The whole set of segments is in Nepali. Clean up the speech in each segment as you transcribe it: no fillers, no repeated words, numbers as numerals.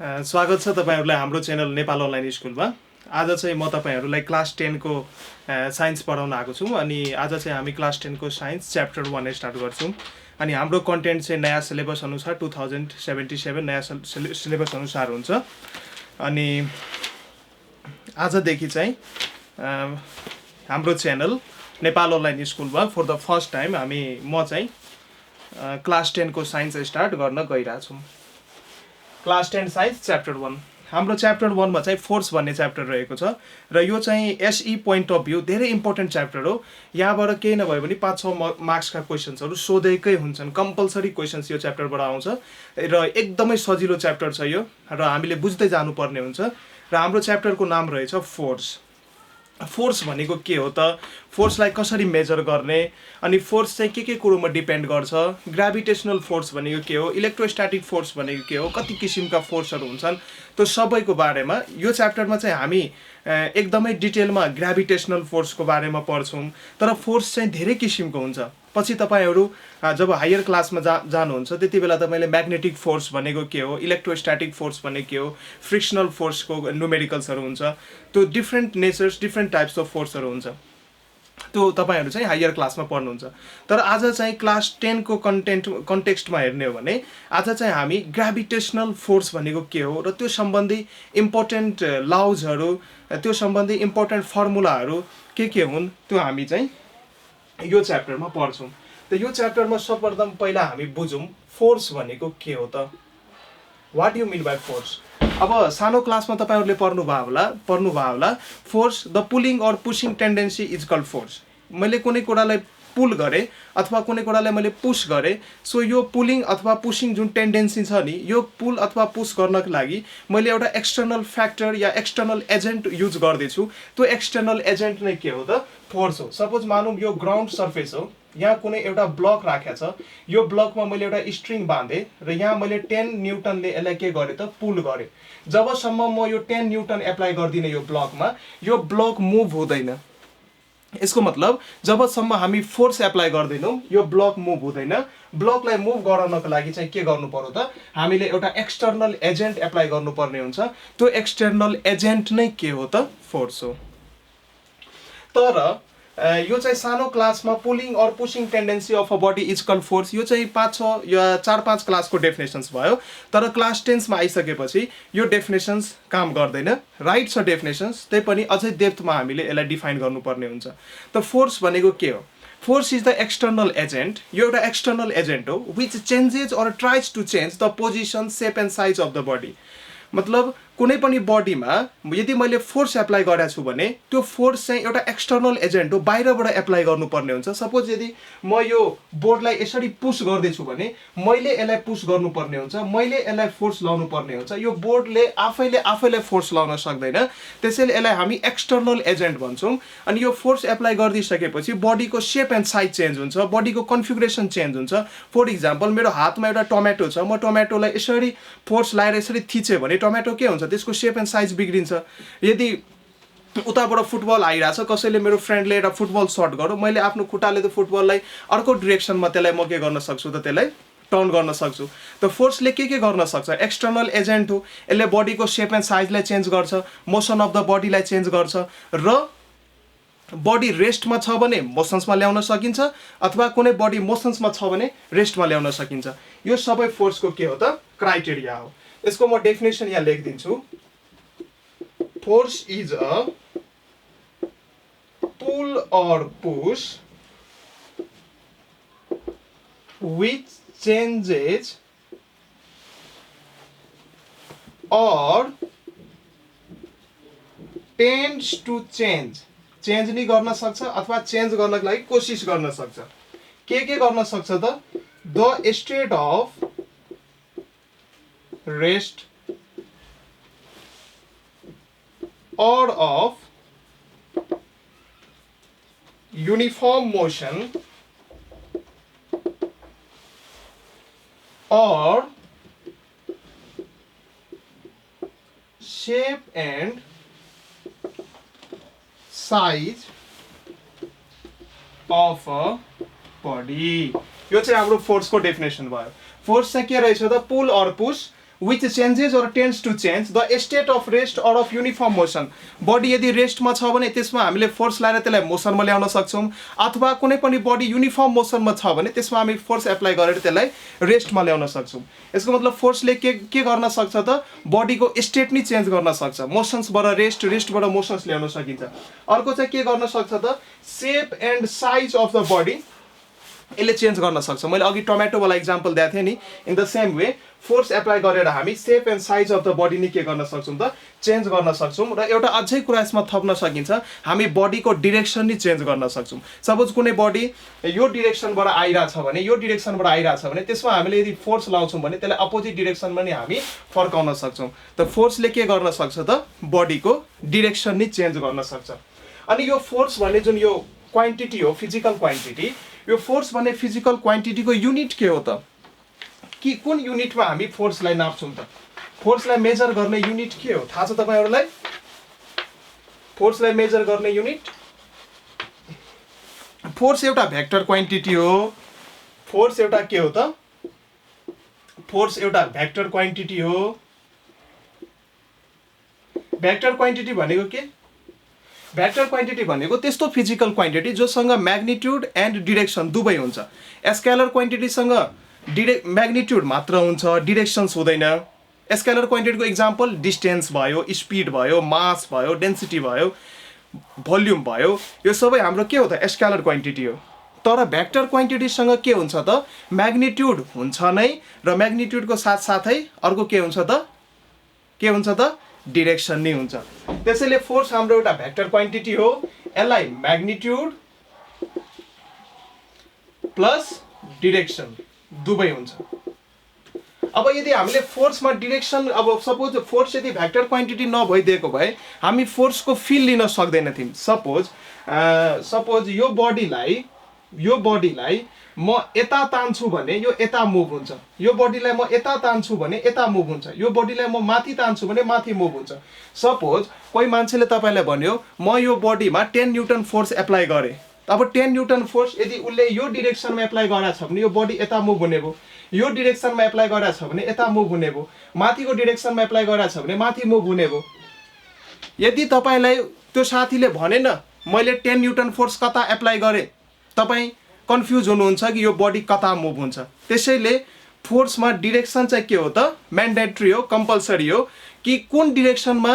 स्वागत छ तपाईहरुलाई हाम्रो च्यानल नेपाल अनलाइन स्कुलमा। आज चाहिँ म तपाईहरुलाई क्लास 10 को साइन्स पढाउन आएको छु अनि आज चाहिँ हामी क्लास 10 को साइन्स च्याप्टर 1 स्टार्ट गर्छौं अनि हाम्रो कन्टेन्ट चाहिँ नयाँ सिलेबस अनुसार 2077 नयाँ सिलेबस अनुसार हुन्छ। अनि आजदेखि चाहिँ हाम्रो च्यानल नेपाल अनलाइन स्कुलमा फर द फर्स्ट टाइम म चाहिँ क्लास 10 को साइन्स स्टार्ट गर्न गइरहेको छु। क्लास 10 साइन्स च्याप्टर 1 हाम्रो च्याप्टर 1 मा चाहिँ फोर्स भन्ने च्याप्टर रहेको छ र यो चाहिँ एसई पोइन्ट अफ भ्यू धेरै इम्पोर्टेन्ट च्याप्टर हो। यहाँबाट केही नभए पनि 5-6 मार्क्सका क्वेशन्सहरु सोधेकै हुन्छन्, कम्पल्सरी क्वेशन्स यो च्याप्टरबाट आउँछ र एकदमै सजिलो च्याप्टर छ यो र हामीले बुझ्दै जानुपर्ने हुन्छ। र हाम्रो च्याप्टरको नाम रहेछ फोर्स। फोर्स भनेको के हो त, फोर्सलाई कसरी मेजर गर्ने अनि फोर्स चाहिँ के कुरोमा डिपेन्ड गर्छ, ग्राभिटेसनल फोर्स भनेको के हो, इलेक्ट्रोस्ट्याटिक फोर्स भनेको के हो, कति किसिमका फोर्सहरु हुन्छन्, त्यो सबैको बारेमा यो च्याप्टरमा चाहिँ हामी एकदमै डिटेलमा ग्राभिटेसनल फोर्सको बारेमा पढ्छौं। तर फोर्स चाहिँ धेरै किसिमको हुन्छ। पछि तपाईहरु जब हायर क्लासमा जानुहुन्छ त्यतिबेला तपाईले म्याग्नेटिक फोर्स भनेको के हो, इलेक्ट्रोस्ट्याटिक फोर्स भनेको के हो, फ्रिक्सनल फोर्सको न्यूमेरिकल्सहरु हुन्छ, त्यो different natures different types of फोर्सहरु हुन्छ, त्यो तपाईहरु चाहिँ हायर क्लासमा पढ्नुहुन्छ। तर आज चाहिँ क्लास 10 को कन्टेक्स्टमा हेर्ने हो भने आज चाहिँ हामी ग्राभिटेसनल फोर्स भनेको के हो र त्यो सम्बन्धी इम्पोर्टेन्ट लजहरु, त्यो सम्बन्धी इम्पोर्टेन्ट फर्मुलाहरु के हुन् त्यो हामी चाहिँ यो च्याप्टरमा पढ्छौं। त यो च्याप्टरमा सर्वप्रथम पहिला हामी बुझौं फोर्स भनेको के हो त, what you mean by force. अब सानो क्लासमा तपाईहरुले पढ्नु भयो होला force the pulling or pushing tendency is called force. मैले कुनै कुरालाई पुल गरे अथवा कुनै कुरालाई मैले पुश गरे, सो यो पुलिङ अथवा पुशिङ जुन टेन्डेन्सी छ नि, यो पुल अथवा पुश गर्नको लागि मैले एउटा एक्सटर्नल फ्याक्टर या एक्सटर्नल एजेन्ट युज गर्दैछु। त्यो एक्सटर्नल एजेन्ट नै के हो त, फोर्स हो। सपोज मानौं यो ग्राउन्ड सर्फेस हो, यहाँ कुनै एउटा ब्लक राखेको छ, यो ब्लकमा मैले एउटा स्ट्रिङ बाँधे र यहाँ मैले 10 न्यूटनले यसलाई के गरे त, पुल गरे। जबसम्म म यो 10 न्यूटन एप्लाई गर्दिन यो ब्लकमा, यो ब्लक मुभ हुँदैन। यसको मतलब जबसम्म हामी फोर्स एप्लाई गर्दैनौं यो ब्लक मुभ हुँदैन। ब्लकलाई मुभ गराउनको लागि चाहिँ के गर्नु पर्यो त, हामीले एउटा एक्सटर्नल एजेन्ट एप्लाई गर्नुपर्ने हुन्छ। त्यो एक्सटर्नल एजेन्ट नै के हो त, फोर्स हो। तर यो चाहिँ सानो क्लासमा pulling or pushing tendency of a body is called force, यो चाहिँ 5-6 या 4-5 क्लासको डेफिनेसन्स भयो। तर क्लास 10 मा आइसकेपछि यो डेफिनेसन्स काम गर्दैन। राइट छ डेफिनेसन्स, त्यही पनि अझै डेप्थमा हामीले यसलाई डिफाइन गर्नुपर्ने हुन्छ। त फोर्स भनेको के हो, force is the external agent. यो एउटा एक्सटर्नल एजेन्ट हो which changes or tries to change the position, shape and size of the body. मतलब कुनै पनि बडीमा यदि मैले फोर्स एप्लाई गरेको छु भने त्यो फोर्स चाहिँ एउटा एक्सटर्नल एजेन्ट हो, बाहिरबाट एप्लाई गर्नुपर्ने हुन्छ। सपोज यदि म यो बोर्डलाई यसरी पुश गर्दैछु भने मैले यसलाई पुश गर्नुपर्ने हुन्छ, मैले यसलाई फोर्स लाउनु पर्ने हुन्छ। यो बोर्डले आफैले फोर्स लाउन सक्दैन, त्यसैले यसलाई हामी एक्सटर्नल एजेन्ट भन्छौं। अनि यो फोर्स एप्लाई गरिदिसकेपछि बडीको सेप एन्ड साइज चेन्ज हुन्छ, बडीको कन्फिगरेसन चेन्ज हुन्छ। फर इक्जाम्पल मेरो हातमा एउटा टमेटो छ, म टमेटोलाई यसरी फोर्स लाएर यसरी थिचे भने टमेटो के हुन्छ, त्यसको सेप एन्ड साइज बिग्रिन्छ। यदि उताबाट फुटबल आइरहेछ, कसैले मेरो फ्रेन्डले एउटा फुटबल शट गर्यो, मैले आफ्नो खुट्टाले त फुटबललाई अर्को डिरेक्सनमा त्यसलाई म के गर्न सक्छु त, त्यसलाई टर्न गर्न सक्छु। त फोर्सले के गर्न सक्छ, एक्सटर्नल एजेन्ट हो, यसले बडीको सेप एन्ड साइजलाई चेन्ज गर्छ, मोसन अफ द बडीलाई चेन्ज गर्छ र बडी रेस्टमा छ भने मोसन्समा ल्याउन सकिन्छ अथवा कुनै बडी मोसन्समा छ भने रेस्टमा ल्याउन सकिन्छ। यो सबै फोर्सको के हो त, क्राइटेरिया हो। यसको म डेफिनेसन यहाँ लेखिदिन्छु। Force is a pull or push which changes or tends to change, change नि गर्न सक्छ अथवा चेन्ज गर्नको लागि कोसिस गर्न सक्छ। के गर्न सक्छ त, the state of rest or of uniform motion or shape and size of a body। यो चाहिँ हाम्रो फोर्सको डेफिनेसन भयो। फोर्स चाहिँ के रहेछ त, pull or push which changes or tends to change the state of rest or of uniform motion. Body यदि रेस्टमा छ भने त्यसमा हामीले फोर्स लगाएर त्यसलाई मोसनमा ल्याउन सक्छौं, अथवा कुनै पनि बडी युनिफर्म मोसनमा छ भने त्यसमा हामी फोर्स एप्लाई गरेर त्यसलाई रेस्टमा ल्याउन सक्छौं। यसको मतलब फोर्सले के गर्न सक्छ त बडीको स्टेट नि चेन्ज गर्न सक्छ, मोसन्सबाट रेस्ट, रेस्टबाट मोसन्स ल्याउन सकिन्छ। अर्को चाहिँ के गर्न सक्छ त shape and size of the body यसले चेन्ज गर्न सक्छ। मैले अघि टोमेटो वाला एक्जाम्पल दिएको थिएँ नि, in the same way force apply गरेर हामी shape and size of the body नि के गर्न सक्छौं त चेन्ज गर्न सक्छौं। र एउटा अझै कुरा यसमा थप्न सकिन्छ, हामी बडीको डिरेक्सन नि चेन्ज गर्न सक्छौं। सपोज कुनै बडी यो डिरेक्सनबाट आइराछ भने, यो डिरेक्सनबाट आइराछ भने त्यसमा हामीले यदि फोर्स लाउँछौं भने त्यसलाई अपोजिट डिरेक्सनमा नि हामी फर्काउन सक्छौं। त फोर्सले के गर्न सक्छ त बडीको डिरेक्सन नि चेन्ज गर्न सक्छ। अनि यो फोर्स भन्ने जुन यो क्वान्टिटी हो, फिजिकल क्वान्टिटी, यो फोर्स भन्ने फिजिकल क्वान्टिटीको युनिट के हो त? कि कुन युनिटमा हामी फोर्सलाई नाप्छौं त? फोर्सलाई मेजर गर्ने युनिट के हो थाहा छ तपाईहरुलाई? फोर्सलाई मेजर गर्ने युनिट, फोर्स एउटा भेक्टर क्वान्टिटी हो। फोर्स एउटा के हो त? फोर्स एउटा भेक्टर क्वान्टिटी हो। भेक्टर क्वान्टिटी भनेको के? भेक्टर क्वान्टिटी भनेको त्यस्तो फिजिकल क्वान्टिटी जोसँग म्याग्निट्युड एन्ड डिरेक्सन दुवै हुन्छ। स्केलर क्वान्टिटीसँग म्याग्निट्युड मात्र हुन्छ, डिरेक्सन्स हुँदैन। स्केलर क्वान्टिटीको इक्जाम्पल डिस्टेन्स भयो, स्पिड भयो, मास भयो, डेन्सिटी भयो, भोल्युम भयो, यो सबै हाम्रो के हो त स्केलर क्वान्टिटी हो। तर भेक्टर क्वान्टिटीसँग के हुन्छ त म्याग्निट्युड हुन्छ नै, र म्याग्निट्युडको साथसाथै अर्को के हुन्छ त? के हुन्छ त? डिरेक्सन नै हुन्छ। त्यसैले फोर्स हाम्रो एउटा भेक्टर क्वान्टिटी हो। यसलाई म्याग्निट्युड प्लस डिरेक्सन दुवै हुन्छ। अब यदि हामीले फोर्समा डिरेक्सन, अब सपोज फोर्स यदि भेक्टर क्वान्टिटी नभइदिएको भए हामी फोर्सको फिल लिन सक्दैनथ्यौँ। सपोज यो बडीलाई म यता तान्छु भने यो यता मुभ हुन्छ, यो बडीलाई म यता तान्छु भने यता मुभ हुन्छ, यो बडीलाई म माथि तान्छु भने माथि मुभ हुन्छ। सपोज कोही मान्छेले तपाईलाई भन्यो म यो बडीमा 10 न्युटन फोर्स एप्लाई गरे, अब 10 न्युटन फोर्स यदि उसले यो डिरेक्सनमा एप्लाई गरेछ भने यो बडी यता मुभ हुने भयो, यो डिरेक्सनमा एप्लाई गरेछ भने यता मुभ हुने भयो, माथिको डिरेक्सनमा एप्लाई गरेछ भने माथि मुभ हुने भयो। यदि तपाईलाई त्यो साथीले भनेन मैले 10 न्युटन फोर्स कता एप्लाई गरे, तपाईँ कन्फ्युज हुनुहुन्छ कि यो बडी कता मुभ हुन्छ। त्यसैले फोर्समा डिरेक्सन चाहिँ के हो त म्यान्डेटरी हो, कम्पलसरी हो कि कुन डिरेक्सनमा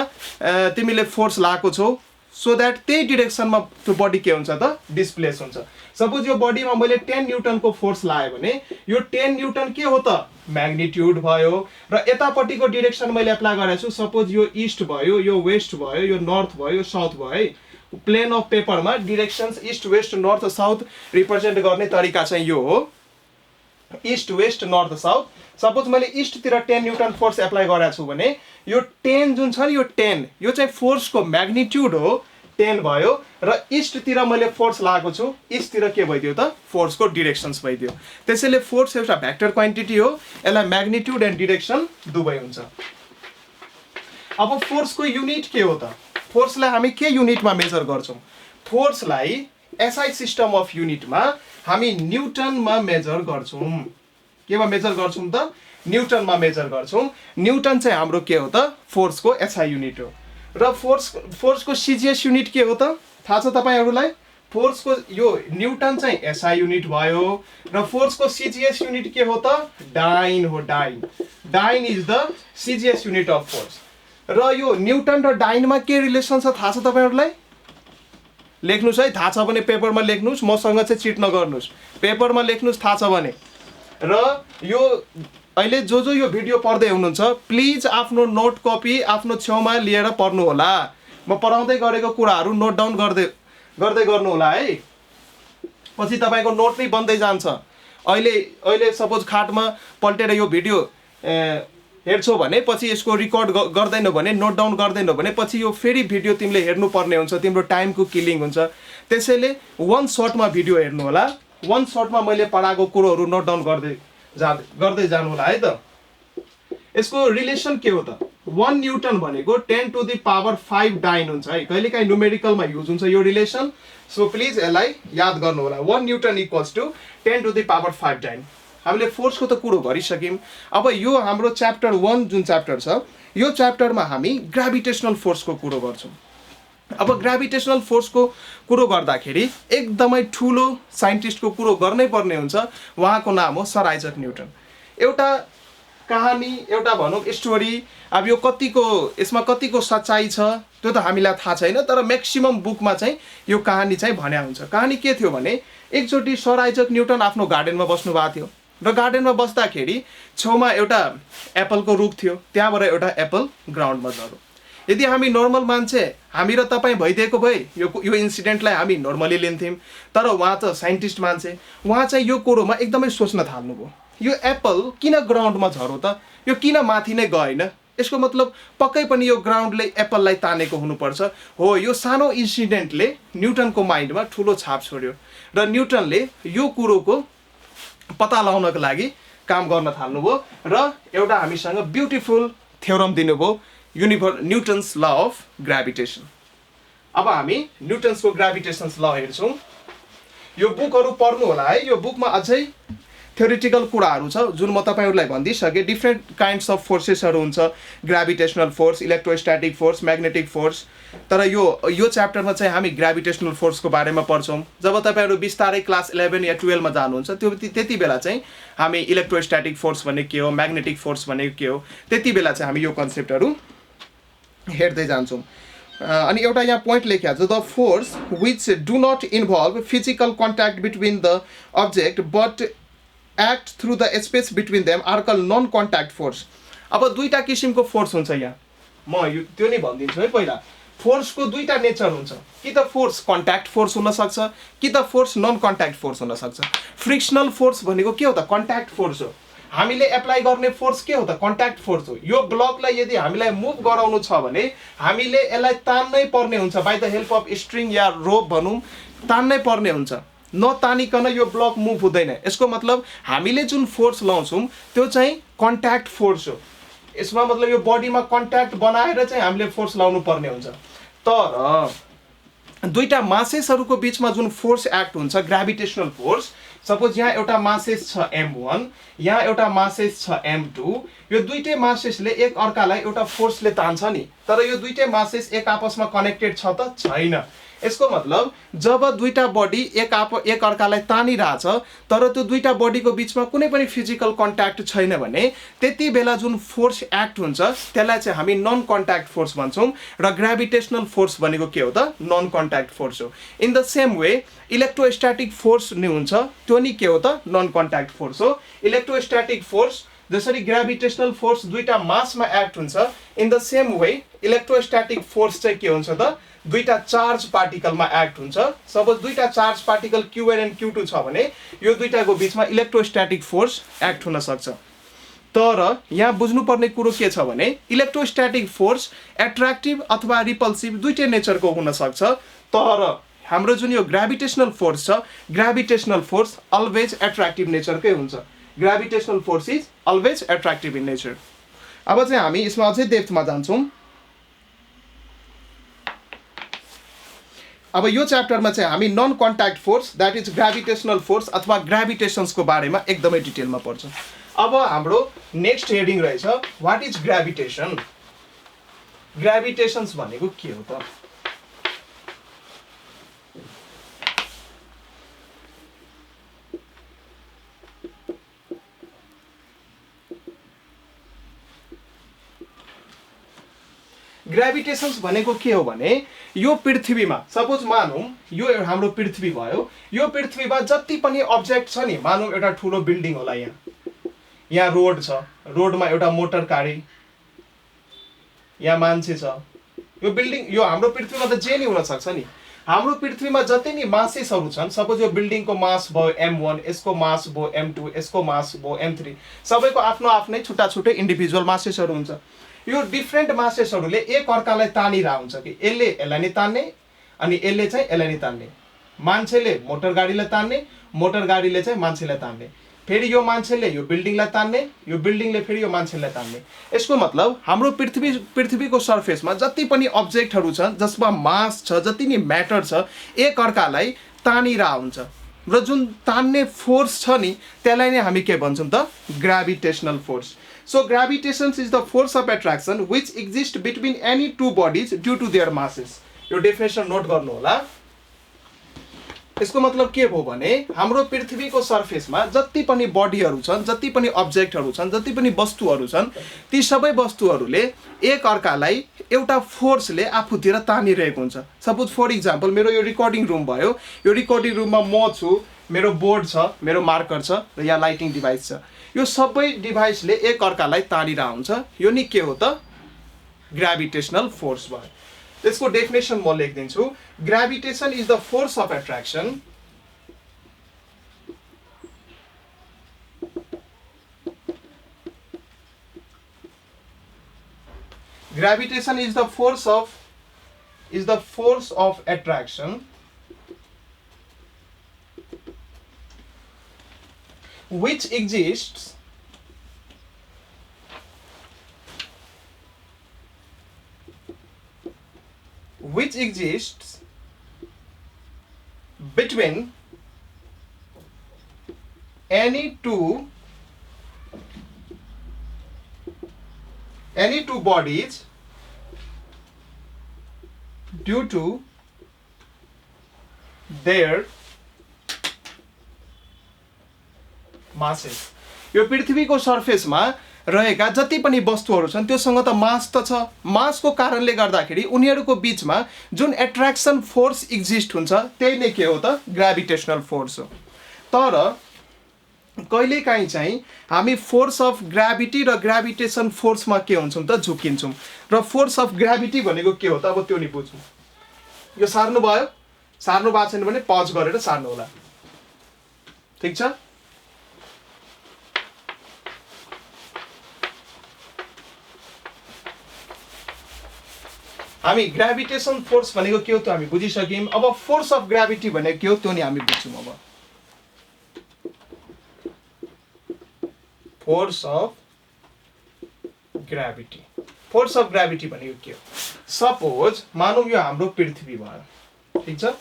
तिमीले फोर्स लाएको छौ, सो द्याट त्यही डिरेक्सनमा त्यो बडी के हुन्छ त डिस्प्लेस हुन्छ। सपोज यो बडीमा मैले 10 न्युटनको फोर्स लाएँ भने यो 10 न्युटन के हो त म्याग्निट्युड भयो, र यतापट्टिको डिरेक्सन मैले एप्लाई गरेको छु, सपोज यो इस्ट भयो, यो वेस्ट भयो, यो नर्थ भयो, यो साउथ भयो है। प्लेन अफ पेपरमा directions east west north south represent गर्ने तरिका चाहिँ यो हो, east west north south. Suppose मैले इस्टतिर 10 न्युटन फोर्स एप्लाई गरेको छु भने यो 10 जुन छ नि, यो 10 यो चाहिँ फोर्सको म्याग्निट्युड हो, 10 भयो, र इस्टतिर मैले फोर्स लगाएको छु, इस्टतिर के भइदियो त फोर्सको डिरेक्सन्स भइदियो। त्यसैले फोर्स एउटा भेक्टर क्वान्टिटी हो, यसलाई म्याग्निट्युड एन्ड डिरेक्सन दुवै हुन्छ। अब फोर्सको युनिट के हो त? फोर्सलाई हामी के युनिटमा मेजर गर्छौं? फोर्सलाई एसआई सिस्टम अफ युनिटमा हामी न्युटनमा मेजर गर्छौं। केमा मेजर गर्छौं त? न्युटनमा मेजर गर्छौं। न्युटन चाहिँ हाम्रो के हो त फोर्सको एसआई युनिट हो। र फोर्सको सिजिएस युनिट के हो त थाहा छ तपाईहरुलाई? फोर्सको यो न्युटन चाहिँ एसआई युनिट भयो, र फोर्सको सिजिएस युनिट के हो त डाइन हो। डाइन is the CGS unit of force. र यो न्युटन र डाइनमा के रिलेसन छ थाहा छ तपाईहरुलाई? लेख्नुस् है, थाहा छ भने पेपरमा लेख्नुस्, मसँग चाहिँ चिट नगर्नुस्, पेपरमा लेख्नुस् थाहा छ भने। र यो अहिले जो यो भिडियो पढ्दै हुनुहुन्छ प्लिज आफ्नो नोट कपी आफ्नो छेउमा लिएर पढ्नु होला। म पढाउँदै गरेको कुराहरू नोट डाउन गर्दै गर्नु होला है, पछि तपाईको नोट नै बन्दै जान्छ। अहिले सपोज खाटमा पल्टेर यो भिडियो हेर्छौ भने पछि यसको रिकर्ड गर्दैनौ भने, नोट डाउन गर्दैनौ भने पछि यो फेरि भिडियो तिमीले हेर्नु पर्ने हुन्छ, तिम्रो टाइमको किलिङ हुन्छ। त्यसैले वन शटमा भिडियो हेर्नु होला, वन शटमा मैले पढाएको कुरोहरू नोट डाउन गर्दै जानु होला है त। यसको रिलेसन के हो त? 1 न्युटन भनेको 10 टु द पावर 5 डाइन हुन्छ है, कहिलेकाहीँ न्युमेरिकलमा युज हुन्छ यो रिलेसन। सो प्लिज यसलाई याद गर्नु होला, 1 newton equals to 10 to the power 5 dyne. हामीले फोर्सको त कुरो गरिसक्यौँ। अब यो हाम्रो च्याप्टर 1 जुन च्याप्टर छ यो च्याप्टरमा हामी ग्राभिटेसनल फोर्सको कुरो गर्छौँ। अब ग्राभिटेसनल फोर्सको कुरो गर्दाखेरि एकदमै ठुलो साइन्टिस्टको कुरो गर्नै पर्ने हुन्छ। उहाँको नाम हो सर आइजक न्युटन। एउटा कहानी, एउटा भनौँ स्टोरी, अब यो यसमा कतिको सच्चाइ छ त्यो त हामीलाई थाहा छैन, तर म्याक्सिमम बुकमा चाहिँ यो कहानी चाहिँ भन्या हुन्छ। कहानी के थियो भने एकचोटि सर आइजक न्युटन आफ्नो गार्डनमा बस्नु भएको थियो र गार्डनमा बस्दाखेरि छेउमा एउटा एप्पलको रुख थियो, त्यहाँबाट एउटा एप्पल ग्राउन्डमा झर्यो। यदि हामी नर्मल मान्छे, हामी र तपाईँ भइदिएको भए यो इन्सिडेन्टलाई हामी नर्मली लिन्थ्यौँ, तर उहाँ त साइन्टिस्ट मान्छे, उहाँ चाहिँ यो कुरोमा एकदमै सोच्न थाल्नुभयो, यो एप्पल किन ग्राउन्डमा झर्यो त, यो किन माथि नै गएन, यसको मतलब पक्कै पनि यो ग्राउन्डले एप्पललाई तानेको हुनुपर्छ। हो, यो सानो इन्सिडेन्टले न्युटनको माइन्डमा ठुलो छाप छोड्यो र न्युटनले यो कुरोको पत्ता लगाउनको लागि काम गर्न थाल्नुभयो र एउटा हामीसँग ब्युटिफुल थ्योरम दिनुभयो, न्युटन्स ल अफ ग्राभिटेसन। अब हामी न्युटन्सको ग्राभिटेसन्स ल हेर्छौँ। यो बुकहरू पढ्नु होला है, यो बुकमा अझै थ्योरिटिकल कुराहरू छ जुन म तपाईँहरूलाई भनिदिइसकेँ। डिफ्रेन्ट काइन्ड्स अफ फोर्सेसहरू हुन्छ, gravitational force, electrostatic force, magnetic force. तर यो च्याप्टरमा चाहिँ हामी ग्राभिटेसनल फोर्सको बारेमा पढ्छौँ। जब तपाईँहरू बिस्तारै क्लास 11 या 12मा जानुहुन्छ त्यति बेला चाहिँ हामी इलेक्ट्रोस्ट्याटिक फोर्स भनेको के हो, म्याग्नेटिक फोर्स भनेको के हो, त्यति बेला चाहिँ हामी यो कन्सेप्टहरू हेर्दै जान्छौँ। अनि एउटा यहाँ पोइन्ट लेखिएको छ, the force which do not involve physical contact between the object but act through the space between them are called non contact force. अब दुईवटा किसिमको फोर्स हुन्छ यहाँ, म त्यो नै भनिदिन्छु है। पहिला फोर्सको दुईवटा नेचर हुन्छ, कि त फोर्स कन्ट्याक्ट फोर्स हुनसक्छ कि त फोर्स नन कन्ट्याक्ट फोर्स हुनसक्छ। फ्रिक्सनल फोर्स भनेको के हो त, कन्ट्याक्ट फोर्स हो। हामीले एप्लाई गर्ने फोर्स के हो त, कन्ट्याक्ट फोर्स हो। यो ब्लकलाई यदि हामीलाई मुभ गराउनु छ भने हामीले यसलाई तान्नै पर्ने हुन्छ, by the help of string या रोप भनौँ, तान्नै पर्ने हुन्छ। नतानिकन यो ब्लक मुभ हुँदैन। यसको मतलब हामीले जुन फोर्स लाउँछौँ त्यो चाहिँ कन्ट्याक्ट फोर्स हो। यसमा मतलब यो बडीमा कन्ट्याक्ट बनाएर चाहिँ हामीले फोर्स लाउनु पर्ने हुन्छ। तर दुईटा मासेसहरूको बिचमा जुन फोर्स एक्ट हुन्छ, ग्राभिटेसनल फोर्स, सपोज यहाँ एउटा मासेस छ m1, यहाँ एउटा मासेस छ m2, यो दुईटै मासेसले एक अर्कालाई एउटा फोर्सले तान्छ नि, तर यो दुईटै मासेस एक आपसमा कनेक्टेड छ त छैन। यसको मतलब जब दुईटा बडी एक अर्कालाई तानिरहेछ तर त्यो दुईटा बडीको बिचमा कुनै पनि फिजिकल कन्ट्याक्ट छैन भने त्यति बेला जुन फोर्स एक्ट हुन्छ त्यसलाई चाहिँ हामी नन कन्ट्याक्ट फोर्स भन्छौँ र ग्राभिटेसनल फोर्स भनेको के हो त, नन कन्ट्याक्ट फोर्स हो। In the same way electrostatic force नि हुन्छ, त्यो नि के हो त, नन कन्ट्याक्ट फोर्स हो। इलेक्ट्रोस्ट्याटिक फोर्स जसरी ग्राभिटेसनल फोर्स दुईटा मासमा एक्ट हुन्छ, in the same way electrostatic force चाहिँ के हुन्छ त, दुईटा चार्ज पार्टिकलमा एक्ट हुन्छ। सपोज दुईटा charge particle Q1 and Q2 छ भने यो दुईटाको बिचमा इलेक्ट्रोस्ट्याटिक फोर्स एक्ट हुन सक्छ। तर यहाँ बुझ्नुपर्ने कुरो के छ भने इलेक्ट्रोस्ट्याटिक फोर्स एट्र्याक्टिभ अथवा रिपल्सिभ दुईटै नेचरको हुन सक्छ। तर हाम्रो जुन यो ग्राभिटेसनल फोर्स छ, ग्राभिटेसनल फोर्स अलवेज एट्र्याक्टिभ नेचरकै हुन्छ। Gravitational force is always attractive in nature. अब चाहिँ हामी यसमा अझै डेप्थमा जान्छौँ। अब यो च्याप्टरमा चाहिँ हामी non contact force that is gravitational force अथवा ग्राभिटेसन्सको बारेमा एकदमै डिटेलमा पढ्छौँ। अब हाम्रो नेक्स्ट हेडिङ रहेछ व्हाट इज ग्राभिटेसन। ग्राभिटेसन्स भनेको के हो त? ग्राभिटेसन्स भनेको के हो भने यो पृथ्वीमा सपोज मानौँ यो हाम्रो पृथ्वी भयो, यो पृथ्वीमा जति पनि अब्जेक्ट छ नि, मानौँ एउटा ठुलो बिल्डिङ होला, यहाँ रोड छ, रोडमा एउटा मोटर गाडी, यहाँ मान्छे छ, यो बिल्डिङ, यो हाम्रो पृथ्वीमा त जे नि हुन सक्छ नि। हाम्रो पृथ्वीमा जति नि मासेसहरू छन्, सपोज यो बिल्डिङको मास भयो m1, यसको मास भयो m2, यसको मास भयो m3, सबैको आफ्नो आफ्नै छुट्टा छुट्टै इन्डिभिजुअल मासेसहरू हुन्छ। यो डिफ्रेन्ट मासेसहरूले एक अर्कालाई तानिरहेको हुन्छ कि यसले यसलाई नै तान्ने अनि यसले चाहिँ यसलाई नै तान्ने। मान्छेले मोटर गाडीलाई तान्ने, मोटर गाडीले चाहिँ मान्छेलाई तान्ने, फेरि यो मान्छेले यो बिल्डिङलाई तान्ने, यो बिल्डिङले फेरि यो मान्छेलाई तान्ने। यसको मतलब हाम्रो पृथ्वीको सर्फेसमा जति पनि अब्जेक्टहरू छन् जसमा मास छ, जति नि म्याटर छ, एक अर्कालाई तानिरहेको हुन्छ। र जुन तान्ने फोर्स छ नि त्यसलाई नै हामी के भन्छौँ त gravitational force so gravitation is the force of attraction which exist between any two bodies due to their masses यो डेफिनेसन नोट गर्नु होला यसको मतलब के भयो भने हाम्रो पृथ्वीको सर्फेसमा जति पनि बडीहरू छन् जति पनि अब्जेक्टहरू छन् जति पनि वस्तुहरू छन् ती सबै वस्तुहरूले एक अर्कालाई एउटा फोर्सले आफूतिर तानिरहेको हुन्छ सपोज फर इक्जाम्पल मेरो यो रेकर्डिङ रुम भयो यो रेकर्डिङ रुममा म छु मेरो बोर्ड छ मेरो मार्कर छ र यहाँ लाइटिङ डिभाइस छ यो सबै डिभाइसले एक अर्कालाई तानिरहेको हुन्छ यो नि के हो त ग्राभिटेशनल फोर्स भयो त्यसको डेफिनेसन म लेखिदिन्छु gravitation is the force of attraction gravitation is the force of attraction which exists between any two bodies due to their masses यो पृथ्वीको सर्फेसमा रहेका जति पनि वस्तुहरू छन् त्योसँग त मास त छ मासको कारणले गर्दाखेरि उनीहरूको बीचमा जुन एट्र्याक्सन फोर्स एक्जिस्ट हुन्छ त्यही नै के हो त ग्राभिटेशनल फोर्स हो तर कहिलेकाहीँ चाहिँ हामी फोर्स अफ ग्राभिटी र ग्राभिटेसन फोर्समा के हुन्छौँ त झुकिन्छौँ र फोर्स अफ ग्राभिटी भनेको के हो त अब त्यो नि बुझ्छौँ यो सार्नु भएको छैन भने पज गरेर सार्नु होला ठिक छ हामी ग्राभिटेसन फोर्स भनेको के हो त हामी बुझिसक्यौँ अब फोर्स अफ ग्राभिटी भनेको के हो त्यो नि हामी बुझ्छौँ अब फोर्स अफ ग्राभिटी भनेको के हो सपोज मानौँ यो हाम्रो पृथ्वी भयो ठिक छ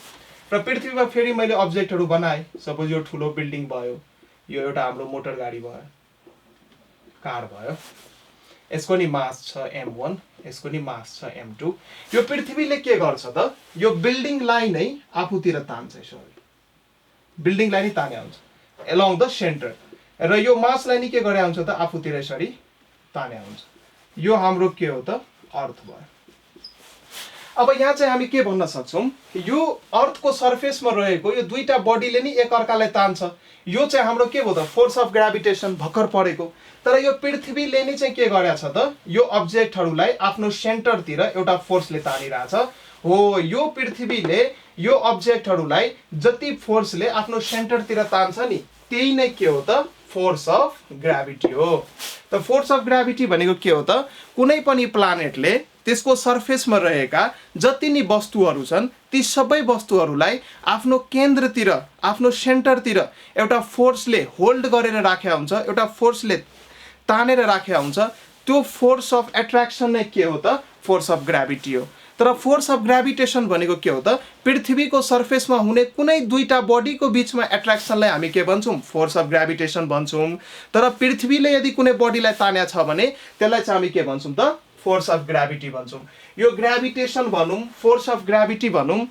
र पृथ्वीमा फेरि मैले अब्जेक्टहरू बनाएँ सपोज यो ठुलो बिल्डिङ भयो यो एउटा हाम्रो मोटर गाडी भयो कार भयो यसको नि मास छ m1 यसको नि मास छ m2 यो पृथ्वीले के गर्छ त यो बिल्डिङलाई नै आफूतिर तान्छ यसरी बिल्डिङलाई नै ताने हुन्छ एलोङ द सेन्टर र यो मासलाई नि के गरे हुन्छ त आफूतिर यसरी ताने हुन्छ यो हाम्रो के हो त अर्थ भयो अब यहाँ चाहिँ हामी के भन्न सक्छौँ यो अर्थको सर्फेसमा रहेको यो दुईटा बडीले नि एक अर्कालाई तान्छ यो चाहिँ हाम्रो के भयो त फोर्स अफ ग्राभिटेसन भर्खर परेको तर यो पृथ्वीले नि चाहिँ के गरेछ त यो अब्जेक्टहरूलाई आफ्नो सेन्टरतिर एउटा फोर्सले तानिरहेछ हो यो पृथ्वीले यो अब्जेक्टहरूलाई जति फोर्सले आफ्नो सेन्टरतिर तान्छ नि त्यही नै के हो त फोर्स अफ ग्राभिटी हो त फोर्स अफ ग्राभिटी भनेको के हो त कुनै पनि प्लानेटले त्यसको सर्फेसमा रहेका जति नि वस्तुहरू छन् ती सबै वस्तुहरूलाई आफ्नो केन्द्रतिर आफ्नो सेन्टरतिर एउटा फोर्सले होल्ड गरेर राखेको हुन्छ एउटा फोर्सले तानेर राखेको हुन्छ त्यो फोर्स अफ एट्र्याक्सन नै के हो त फोर्स अफ ग्राभिटी हो तर फोर्स अफ ग्राभिटेसन भनेको के हो त पृथ्वीको सर्फेसमा हुने कुनै दुईटा बडीको बीचमा एट्र्याक्सनलाई हामी के भन्छौँ फोर्स अफ ग्राभिटेसन भन्छौँ तर पृथ्वीले यदि कुनै बडीलाई तानेको छ भने त्यसलाई चाहिँ हामी के भन्छौँ त फोर्स अफ ग्राभिटी भन्छौँ यो ग्राभिटेसन भनौँ फोर्स अफ ग्राभिटी भनौँ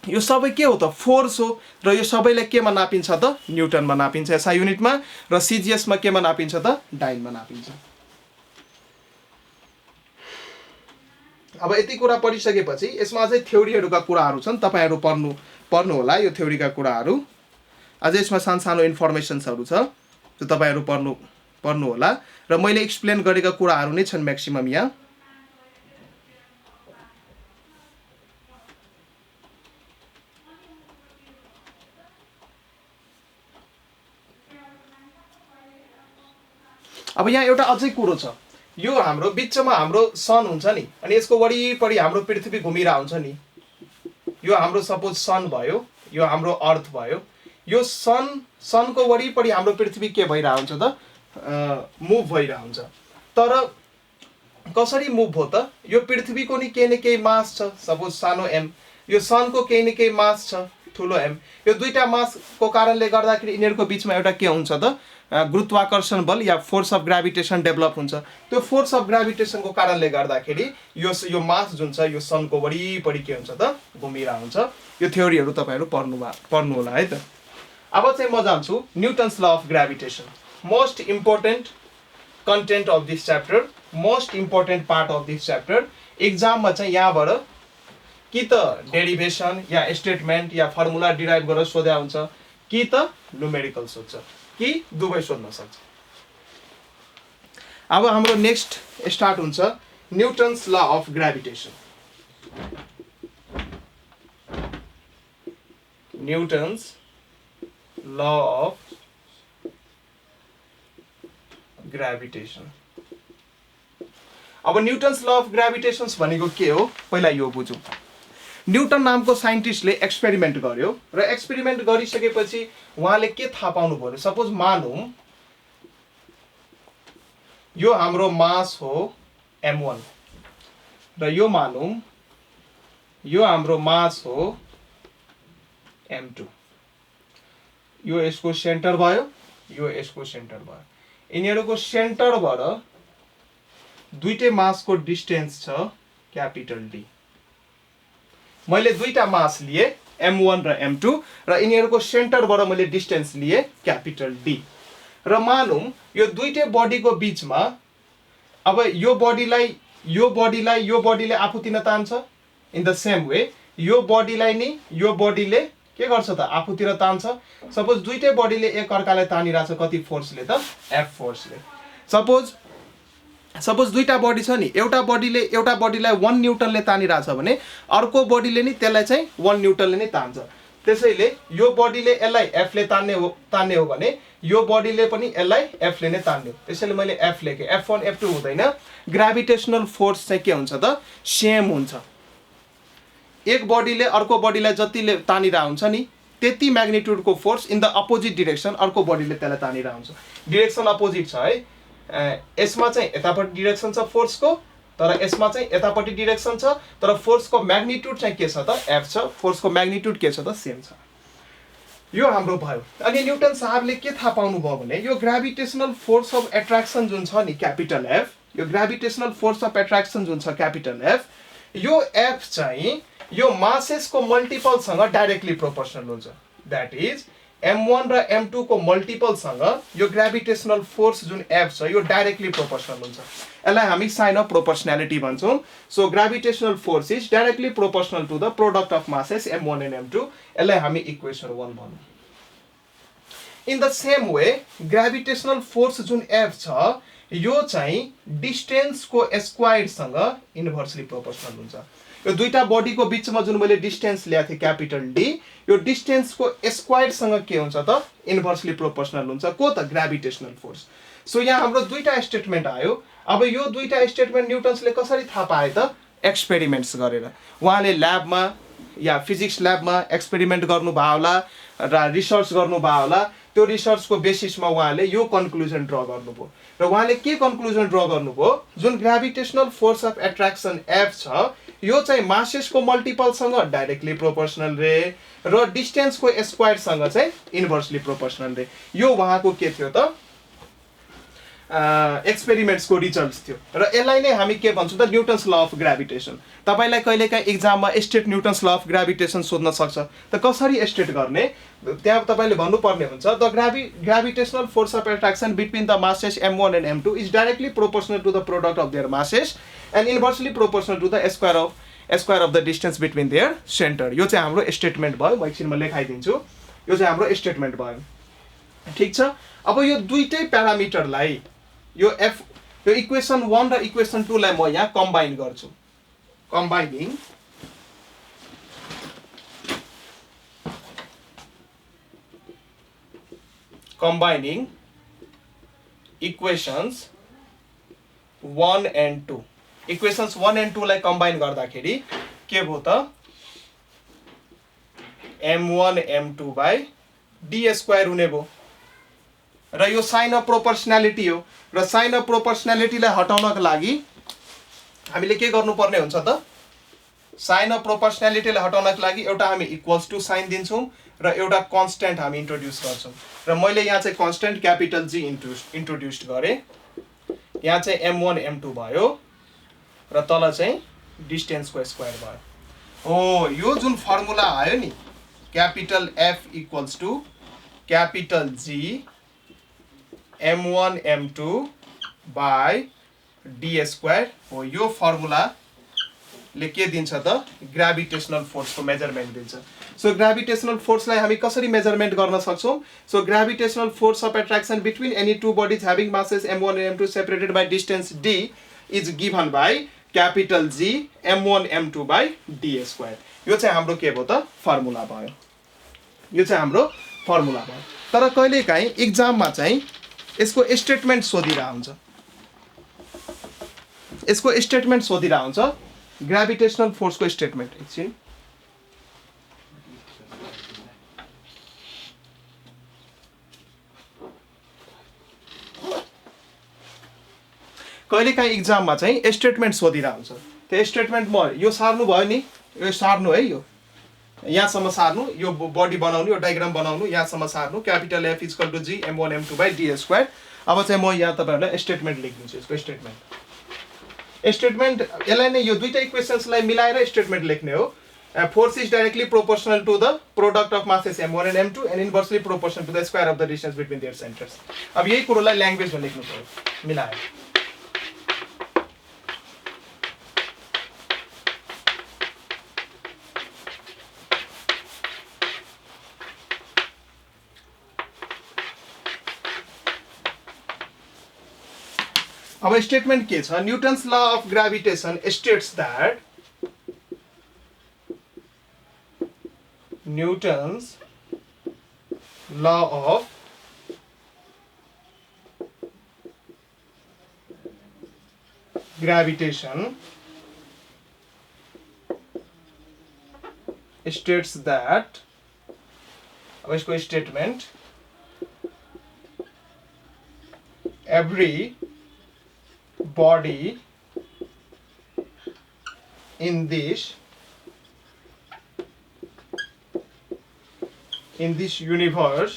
यो सबै के हो त फोर्स हो र यो सबैलाई केमा नापिन्छ त न्युटनमा नापिन्छ एसआई युनिटमा र सिजिएसमा केमा नापिन्छ त डाइनमा नापिन्छ अब यति कुरा पढिसकेपछि यसमा अझै थ्योरीहरूका कुराहरू छन् तपाईहरु पढ्नु होला यो थ्योरीका कुराहरू अझै यसमा सानो इन्फर्मेसन्सहरू छ जो तपाईहरु पढ्नु होला र मैले एक्सप्लेन गरेका कुराहरू नै छन् म्याक्सिमम यहाँ अब यहाँ एउटा अझै कुरो छ यो हाम्रो बिचमा हाम्रो सन हुन्छ नि अनि यसको वरिपरि हाम्रो पृथ्वी घुमिरा हुन्छ नि यो हाम्रो सपोज सन भयो यो हाम्रो अर्थ भयो यो सनको वरिपरि हाम्रो पृथ्वी के भइरा हुन्छ त मुभ भइरा हुन्छ तर कसरी मुभ हो त यो पृथ्वीको नि केही न केही मास छ सपोज सानो m यो सनको केही न केही मास छ ठुलो m यो दुईटा मासको कारणले गर्दाखेरि यिनीहरुको बीचमा एउटा के हुन्छ त गुरुत्वाकर्षण बल या फोर्स अफ ग्रेभिटेसन डेभलप हुन्छ त्यो फोर्स अफ ग्रेभिटेसनको कारणले गर्दाखेरि यो मास जुन छ यो सनको वरिपरि के हुन्छ त घुमिरा हुन्छ यो थ्योरीहरु तपाईहरु पढ्नु होला है त अब चाहिँ म जान्छु Newton's law of gravitation most important content of this chapter most important part of this chapter एक्जाममा चाहिँ यहाँबाट कि त डेरिभेसन या स्टेटमेन्ट या फर्मुला डिराइभ गरेर सोध्या हुन्छ कि त न्यूमेरिकल सोध्छ कि दुवै सोध्न सक्छ अब हाम्रो नेक्स्ट स्टार्ट हुन्छ Newton's law of gravitation Newton's law of gravitation अब न्यूटन्स ल अफ ग्रेभिटेशन्स भनेको के हो पहिला यो बुझौं न्यूटन नामको साइन्टिस्टले एक्सपेरिमेन्ट गर्यो र एक्सपेरिमेन्ट गरिसकेपछि उहाँले के थाहा पाउनु भयो सपोज मानौं यो हाम्रो मास हो m1 र यो मानौं यो हाम्रो मास हो m2 यो यसको सेन्टर भयो यो यसको सेन्टर भयो यिनीहरुको सेन्टरबाट दुईटै मासको डिस्टेन्स छ क्यापिटल D मैले दुईटा मास लिए m1 र m2 र यिनीहरुको सेन्टरबाट मैले डिस्टेन्स लिए क्यापिटल D र मानौं यो दुईटै बडीको बीचमा अब यो बडीलाई आफूतिर तान्छ इन द सेम वे यो बडीलाई नि यो बडीले के गर्छ त आफूतिर तान्छ सपोज दुईटै बडीले एक अर्कालाई तानिराछ कति फोर्सले त F फोर्सले सपोज दुईटा बडी छ नि एउटा बडीलाई 1 न्यूटनले तानिराछ भने अर्को बडीले नि त्यसलाई चाहिँ 1 न्यूटनले नै तान्छ त्यसैले यो बडीले यसलाई F ले तान्ने हो भने यो बडीले पनि यसलाई F ले नै तान्ने हो त्यसैले मैले F लेखे F1 F2 हुँदैन ग्रेभिटेशनल फोर्स चाहिँ के हुन्छ त सेम हुन्छ एक बडीले अर्को बडीलाई जतिले तानिरा हुन्छ नि त्यति म्याग्निट्युडको force in the opposite direction अर्को बडीले त्यसलाई तानिरा हुन्छ डाइरेक्सन अपोजिट छ है यसमा चाहिँ यतापट्टि डाइरेक्सन छ फोर्सको तर यसमा चाहिँ यतापट्टि डाइरेक्सन छ तर फोर्सको म्याग्निट्युड चाहिँ के छ त F छ फोर्सको म्याग्निट्युड के छ त सेम छ यो हाम्रो भयो अनि न्यूटन साहबले के थाहा पाउनु भयो भने यो ग्रेभिटेशनल फोर्स अफ एट्र्याक्सन जुन छ नि क्यापिटल F यो ग्रेभिटेशनल फोर्स अफ एट्र्याक्सन जुन छ क्यापिटल F यो F चाहिँ यो मासेसको मल्टिपलसँग डाइरेक्टली प्रोपोर्सनल हुन्छ दैट इज m1 र m2 को मल्टिपलसँग यो ग्रेभिटेशनल फोर्स जुन F छ यो डाइरेक्टली प्रोपोर्सनल हुन्छ यसलाई हामी साइन अफ प्रोपोर्सनालिटी भन्छौं so gravitational force is directly proportional to the product of masses m1 and m2 यसलाई हामी इक्वेसन 1 भनौं in the same way gravitational force जुन F छ यो चाहिँ डिस्टेन्स को स्क्वायर सँग इन्भर्सली प्रोपोर्सनल हुन्छ यो दुईटा बडीको बीचमा जुन मैले डिस्टेन्स ल्याएको थिए क्यापिटल D यो डिस्टेन्स को स्क्वायर सँग के हुन्छ त इन्भर्सली प्रोपोर्सनल हुन्छ को त ग्रेभिटेशनल फोर्स सो यहाँ हाम्रो दुईटा स्टेटमेन्ट आयो अब यो दुईटा स्टेटमेन्ट न्यूटन्सले कसरी थाहा पाए त एक्सपेरिमेन्ट्स गरेर उहाँले ल्याबमा या फिजिक्स ल्याबमा एक्सपेरिमेन्ट गर्नु भयो होला र रिसर्च गर्नु भयो होला त्यो रिसर्चको बेसिसमा उहाँले यो कन्क्लुजन ड्रा गर्नुभयो र उहाँले के कन्क्लुजन ड्रा गर्नुभयो जुन gravitational force of attraction F छ यो चाहिँ मासेसको मल्टिपलसँग डाइरेक्टली प्रोपोर्सनल रे र डिस्टेन्सको स्क्वायरसँग चाहिँ इन्भर्सली प्रोपोर्सनल रे यो उहाँको के थियो त एक्सपेरिमेन्ट्सको रिजल्ट्स थियो र यसलाई नै हामी के भन्छौं त न्यूटन्स ल अफ ग्रेभिटेसन तपाईलाई कहिलेकाहीँ एक्जाममा state Newton's law of gravitation सोध्न सक्छ त कसरी स्टेट गर्ने त्यहाँ तपाईले भन्नुपर्ने हुन्छ the gravitational force of attraction between the masses m1 and m2 is directly proportional to the product of their masses and inversely proportional to the square of the distance between their centre यो चाहिँ हाम्रो स्टेटमेन्ट भयो म एकछिनमा लेखाइदिन्छु यो चाहिँ हाम्रो स्टेटमेन्ट भयो ठीक छ अब यो दुईटै प्यारामिटरलाई यो इक्वेसन 1 र इक्वेसन 2 लाई म यहाँ कम्बाइन गर्छु combining equations 1 and 2 equations 1 and 2 लाई कम्बाइन गर्दाखेरि के भयो त m1 m2 by d square हुने भयो र यो साइन अफ प्रोपोर्सनालिटी हो र साइन अफ प्रोपोर्सनालिटीलाई हटाउनको लागि हामीले के गर्नुपर्ने हुन्छ त साइन अफ प्रोपोर्सनालिटीलाई हटाउनको लागि एउटा हामी इक्वल्स टु साइन दिन्छौँ र एउटा कन्स्ट्यान्ट हामी इन्ट्रोड्युस गर्छौँ र मैले यहाँ चाहिँ कन्स्ट्यान्ट क्यापिटल जी इन्ट्रोड्युस गरेँ यहाँ चाहिँ m1 m2 भयो र तल चाहिँ डिस्टेन्सको स्क्वायर भयो हो यो जुन फर्मुला आयो नि capital F equals to capital G m1 m2 by D square हो यो फर्मुलाले के दिन्छ त ग्राभिटेसनल फोर्सको मेजरमेन्ट दिन्छ सो ग्राभिटेसनल फोर्सलाई हामी कसरी मेजरमेन्ट गर्न सक्छौं so gravitational force of attraction between any two bodies having masses m1 and m2 separated by distance d is given by capital G m1 m2 by D square यो चाहिँ हाम्रो के भयो त फर्मुला भयो यो चाहिँ हाम्रो फर्मुला भयो तर कहिलेकाहीँ एक्जाममा चाहिँ यसको स्टेटमेन्ट सोधिरा हुन्छ यसको स्टेटमेन्ट सोधिरा हुन्छ ग्राभिटेसनल फोर्सको स्टेटमेन्ट एकछिन कहिलेकाहीँ एक्जाममा चाहिँ स्टेटमेन्ट सोधिरा हुन्छ त्यो स्टेटमेन्ट म यो सार्नु भयो नि यो सार्नु है यो यहाँसम्म सार्नु यो बडी बनाउनु यो डायग्राम बनाउनु यहाँसम्म सार्नु capital F equal to G m1 m2 by D square अब चाहिँ म यहाँ तपाईँहरूलाई स्टेटमेन्ट लेखिदिन्छु यसको स्टेटमेन्ट यसलाई नै यो दुईटा इक्वेसन्सलाई मिलाएर स्टेटमेन्ट लेख्ने हो force is directly proportional to the product of masses m1 and m2 and inversely proportional to the square of the distance between their centres अब यही कुरोलाई ल्याङ्ग्वेजमा लेख्नु पर्यो मिलाएर अब स्टेटमेन्ट के छ Newton's law of gravitation states that Newton's law of gravitation states that अब इसको statement every body in this universe attracts every other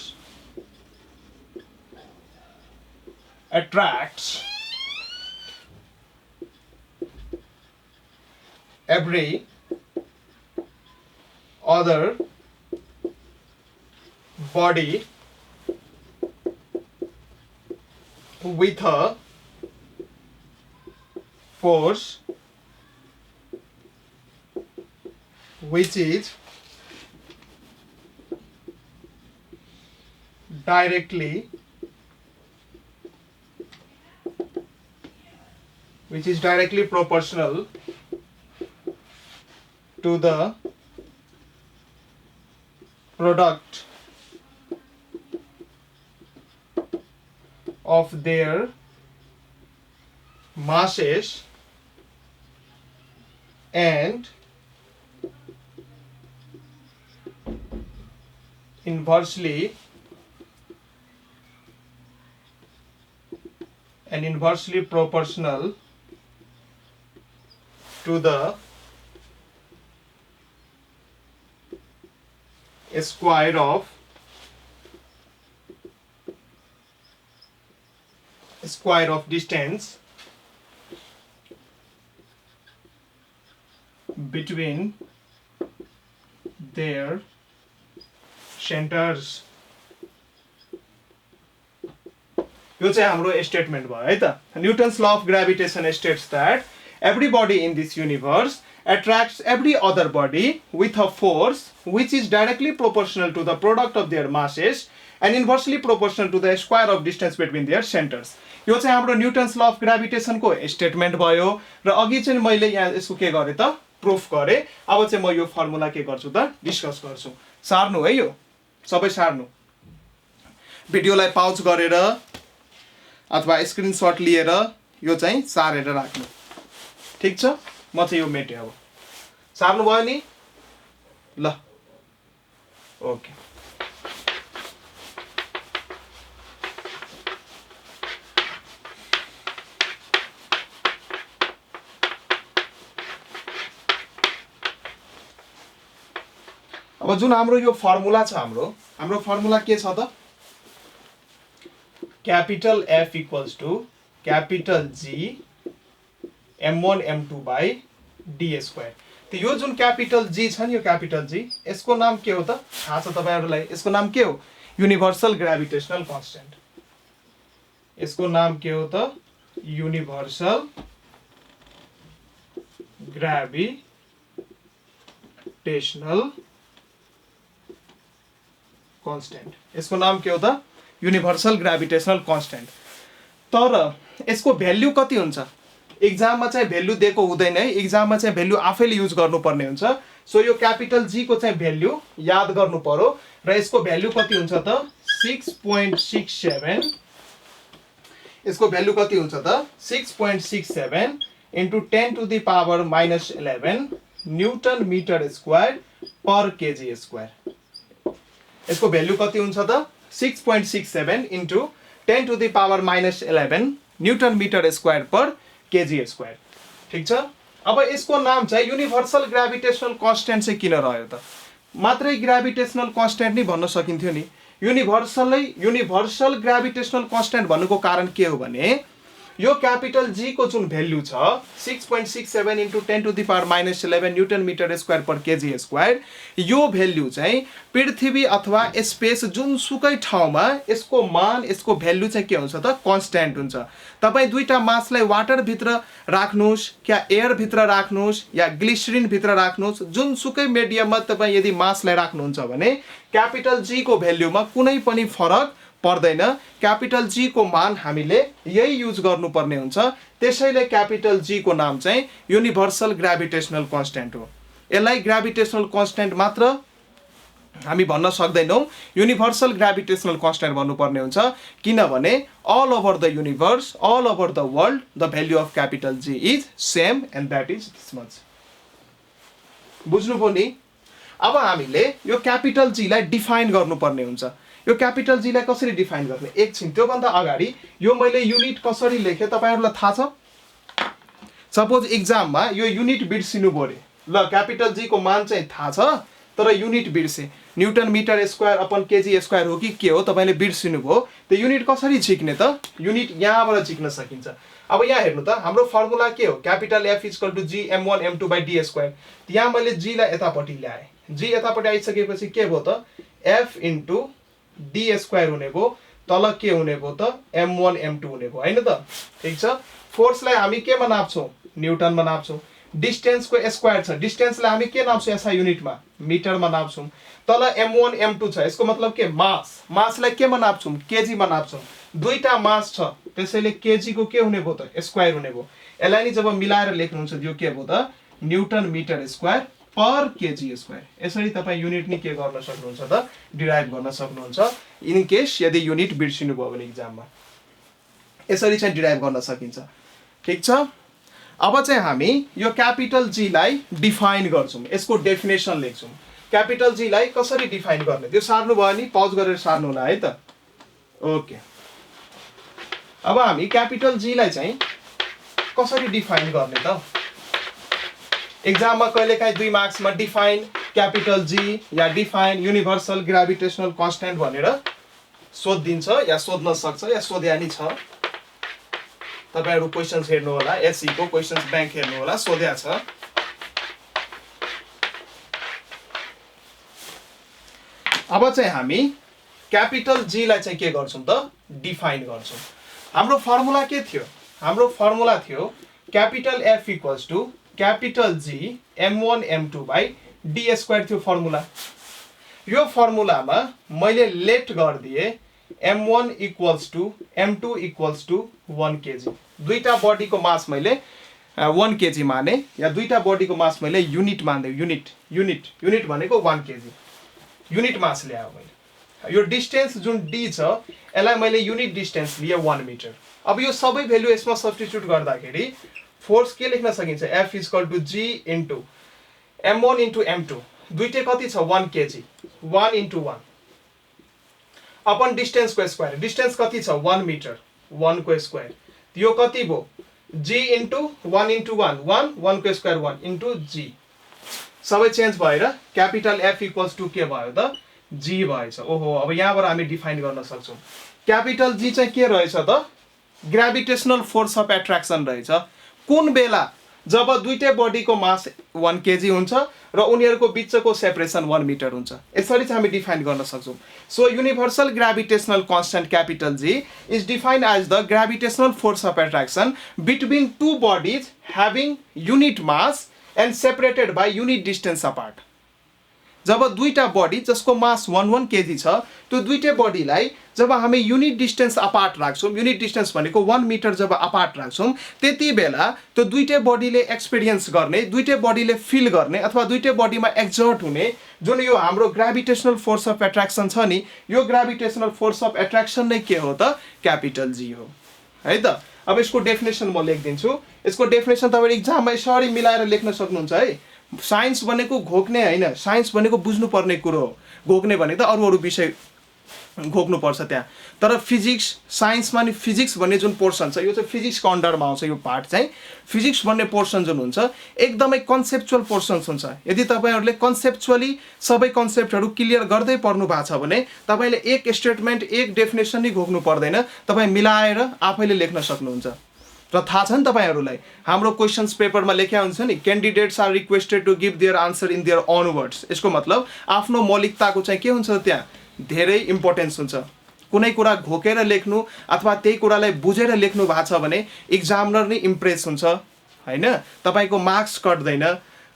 body with a force which is directly proportional to the product of their masses and inversely proportional to the square of distance between their centers यो चाहिँ हाम्रो स्टेटमेन्ट भयो है त Newton's law of gravitation states that every body in this universe attracts every other body with a force which is directly proportional to the product of their masses and inversely proportional to the square of distance between their centers यो चाहिँ हाम्रो न्यूटन्स लॉ अफ ग्रेविटेशन को स्टेटमेन्ट भयो र अघि चाहिँ मैले यहाँ यसको के गरे त प्रुफ गरे अब चाहिँ म यो फर्मुला के गर्छु त डिस्कस गर्छु सार्नु है यो सबै सार्नु भिडियोलाई पाउज गरेर अथवा स्क्रिनशट लिएर यो चाहिँ सारेर राख्नु ठीक छ म चाहिँ यो मेटे अब सार्नु भयो नि ल ओके अब जुन हाम्रो यो फर्मुला छ हाम्रो फर्मुला के छ त capital F equals to capital G m1 m2 by d square. त यो जुन क्यापिटल G छ नि यो क्यापिटल G यसको नाम के हो त थाहा छ तपाईहरुलाई यसको नाम के हो युनिभर्सल ग्रेभिटेशनल कन्स्टेन्ट। यसको नाम के हो त युनिभर्सल ग्रेभिटेशनल कन्स्टेन्ट। यसको नाम के हो त युनिभर्सल ग्रेभिटेशनल कन्स्टेन्ट। तर यसको भ्यालु कति हुन्छ एक्जाममा चाहिँ भ्यालु दिएको हुँदैन है एक्जाममा चाहिँ भ्यालु आफैले युज गर्नुपर्ने हुन्छ। सो यो क्यापिटल G को चाहिँ भ्यालु याद गर्नु पर्यो र यसको भ्यालु कति हुन्छ त 6.67 यसको भ्यालु कति हुन्छ त 6.67 into 10 to the power minus 11 newton metre square per KG square. यसको भ्यालु कति हुन्छ त 6.67 into 10 to the power minus 11 newton metre square per KG square. ठीक छ। अब यसको नाम चाहिँ युनिभर्सल ग्रेभिटेशनल कन्स्टेन्ट चाहिँ किन रह्यो त मात्रै ग्रेभिटेशनल कन्स्टेन्ट नै भन्न सकिन्थ्यो नि। युनिभर्सल ग्रेभिटेशनल कन्स्टेन्ट भन्नुको कारण के हो भने यो क्यापिटल G को जुन भ्यालु छ 6.67 into 10 to the power minus 11 newton metre square per KG square यो भ्यालु चाहिँ पृथ्वी अथवा स्पेस जुनसुकै ठाउँमा यसको मान यसको भ्यालु चाहिँ के हुन्छ त कन्स्ट्यान्ट हुन्छ। तपाई दुईटा मासलाई वाटर भित्र राख्नुस् या एयर भित्र राख्नुस् या ग्लिसरिन भित्र राख्नुस् जुनसुकै मिडियममा तपाई यदि मासलाई राख्नुहुन्छ भने क्यापिटल G को भ्यालुमा कुनै पनि फरक पर्दैन। क्यापिटल G को मान हामीले यही युज गर्नुपर्ने हुन्छ। त्यसैले क्यापिटल G को नाम चाहिँ युनिभर्सल ग्रेभिटेशनल कन्स्टेन्ट हो। यसलाई ग्रेभिटेशनल कन्स्टेन्ट मात्र हामी भन्न सक्दैनौं युनिभर्सल ग्रेभिटेशनल कन्स्टेन्ट भन्नुपर्ने हुन्छ किनभने all over the universe all over the world the value of capital G is same and that is this much. बुझ्नुभयो नि। अब हामीले यो क्यापिटल G लाई डिफाइन गर्नुपर्ने हुन्छ। यो क्यापिटल G लाई कसरी डिफाइन गर्ने एकछिन त्यो भन्दा अगाडि यो मैले युनिट कसरी लेखे तपाईहरुलाई थाहा छ। सपोज एक्जाममा यो युनिट बिर्सिनु पर्यो ल क्यापिटल G को मान चाहिँ थाहा छ तर युनिट बिर्से Newton metre square upon KG square हो कि के हो तपाईले बिर्सिनु भयो त्यो युनिट कसरी झिक्ने त युनिट यहाँबाट झिक्न सकिन्छ। अब यहाँ हेर्नु त हाम्रो फर्मुला के हो capital F = G m1 m2 / d square. यहाँ मैले G लाई यतापट्टि ल्याए G यतापट्टि आइसकेपछि के भयो त F * d स्क्वायर हुने भयो तल के हुने भयो त m1 m2 हुने भयो हैन त। ठीक छ। फोर्सलाई हामी केमा नाप्छौं न्यूटनमा नाप्छौं। डिस्टेन्स को स्क्वायर छ डिस्टेन्सलाई हामी के नाप्छौं एसआई युनिटमा मिटरमा नाप्छौं। तल m1 m2 छ यसको मतलब के मासलाई केमा नाप्छौं केजी मा नाप्छौं। दुईटा मास छ त्यसैले केजी को के हुने भयो त स्क्वायर हुने भयो। यसलाई नि जब मिलाएर लेख्नुहुन्छ यो के भयो त Newton metre square per KG square. यसरी तपाई युनिट नि के गर्न सक्नुहुन्छ त डिराइभ गर्न सक्नुहुन्छ इन केस यदि युनिट बिर्सिनु भयो भने एक्जाममा यसरी चाहिँ डिराइभ गर्न सकिन्छ। ठीक छ। अब चाहिँ हामी यो क्यापिटल G लाई डिफाइन गर्छौं यसको डेफिनेसन लेख्छौं। क्यापिटल G लाई कसरी डिफाइन गर्ने त्यो सार्नु भयो नि पज गरेर सार्नु होला है त। ओके। अब हामी क्यापिटल G लाई चाहिँ कसरी डिफाइन गर्ने त एक्जाममा कहिलेकाहीँ 2 मार्क्समा डिफाइन क्यापिटल G या डिफाइन युनिभर्सल ग्रेभिटेशनल कन्स्टेन्ट भनेर सोधिन्छ या सोध्न सक्छ या सोध्या नि छ। तपाईहरु क्वेशन्स हेर्नु होला एसई को क्वेशन्स बैंक हेर्नु होला सोध्या छ। अब चाहिँ हामी क्यापिटल G लाई चाहिँ के गर्छौं त डिफाइन गर्छौं। हाम्रो फर्मुला के थियो हाम्रो फर्मुला थियो capital F = capital G m1 m2 / d square थियो फर्मुला। यो फर्मुलामा मैले लेट गर्दिए m1 = m2 = 1 kg। दुईटा बडी को मास मैले 1 kg माने या दुईटा बडी को मास मैले युनिट मान्दै युनिट भनेको 1 kg युनिट मास ल्यायो मैले। यो डिस्टेन्स जुन d छ यसलाई मैले युनिट डिस्टेन्स लिए 1 मिटर। अब यो सबै भ्यालु यसमा सब्स्टिट्युट गर्दाखेरि फोर्स के लेख्न सकिन्छ F = G * m1 * m2 दुईटै कति छ 1 kg 1 * 1 अपन डिस्टेन्स को स्क्वायर डिस्टेन्स कति छ 1 मिटर 1 को स्क्वायर यो कति भो G * 1 * 1 1 1 को स्क्वायर 1 * G सबै चेन्ज भएर क्यापिटल एफ इक्वल्स टु के भयो त जी भएछ। ओहो, अब यहाँबाट हामी डिफाइन गर्न सक्छौँ। क्यापिटल जी चाहिँ के रहेछ त ग्राभिटेसनल फोर्स अफ एट्र्याक्सन रहेछ। कुन बेला जब दुईटै बडीको मास 1 kg हुन्छ र उनीहरूको बिचको सेपरेसन 1 मिटर हुन्छ। यसरी चाहिँ हामी डिफाइन गर्न सक्छौँ। So universal gravitational constant capital G is defined as the gravitational force of attraction between two bodies having unit mass and separated by unit distance apart. जब दुईटा बडी जसको मास 1 kg छ त्यो दुईटै बडीलाई जब हामी युनिट डिस्टेन्स अपार्ट राख्छौँ, युनिट डिस्टेन्स भनेको 1 मिटर जब अपार्ट राख्छौँ, त्यति बेला त्यो दुईटै बडीले एक्सपिरियन्स गर्ने, दुईटै बडीले फिल गर्ने अथवा दुईटै बडीमा एक्जर्ट हुने जुन यो हाम्रो ग्राभिटेसनल फोर्स अफ एट्र्याक्सन छ नि, यो ग्राभिटेसनल फोर्स अफ एट्र्याक्सन नै के हो त क्यापिटल जी हो, है त। अब यसको डेफिनेसन म लेखिदिन्छु। यसको डेफिनेसन तपाईँले इक्जाममा यसरी मिलाएर लेख्न सक्नुहुन्छ है। साइन्स भनेको घोक्ने होइन, साइन्स भनेको बुझ्नुपर्ने कुरो हो। घोक्ने भनेको त अरू विषय घोक्नुपर्छ त्यहाँ। तर फिजिक्स, साइन्समा नि फिजिक्स भन्ने जुन पोर्सन छ यो चाहिँ फिजिक्सको अन्डरमा आउँछ। यो पार्ट चाहिँ फिजिक्स भन्ने पोर्सन जुन हुन्छ एकदमै कन्सेप्चुअल पोर्सन्स हुन्छ। यदि तपाईँहरूले कन्सेप्चुअली सबै कन्सेप्टहरू क्लियर गर्दै पर्नु भएको छ भने तपाईँले एक स्टेटमेन्ट, एक डेफिनेसन नै घोक्नु पर्दैन, तपाईँ मिलाएर आफैले लेख्न सक्नुहुन्छ। र थाहा छ नि तपाईँहरूलाई हाम्रो क्वेसन्स पेपरमा लेख्या हुन्छ नि, candidates are requested to give their answer in their own words. यसको मतलब आफ्नो मौलिकताको चाहिँ के हुन्छ त्यहाँ धेरै इम्पोर्टेन्स हुन्छ। कुनै कुरा घोकेर लेख्नु अथवा त्यही कुरालाई बुझेर लेख्नु भएको छ भने इक्जामिनर नै इम्प्रेस हुन्छ, होइन, तपाईँको मार्क्स कट्दैन।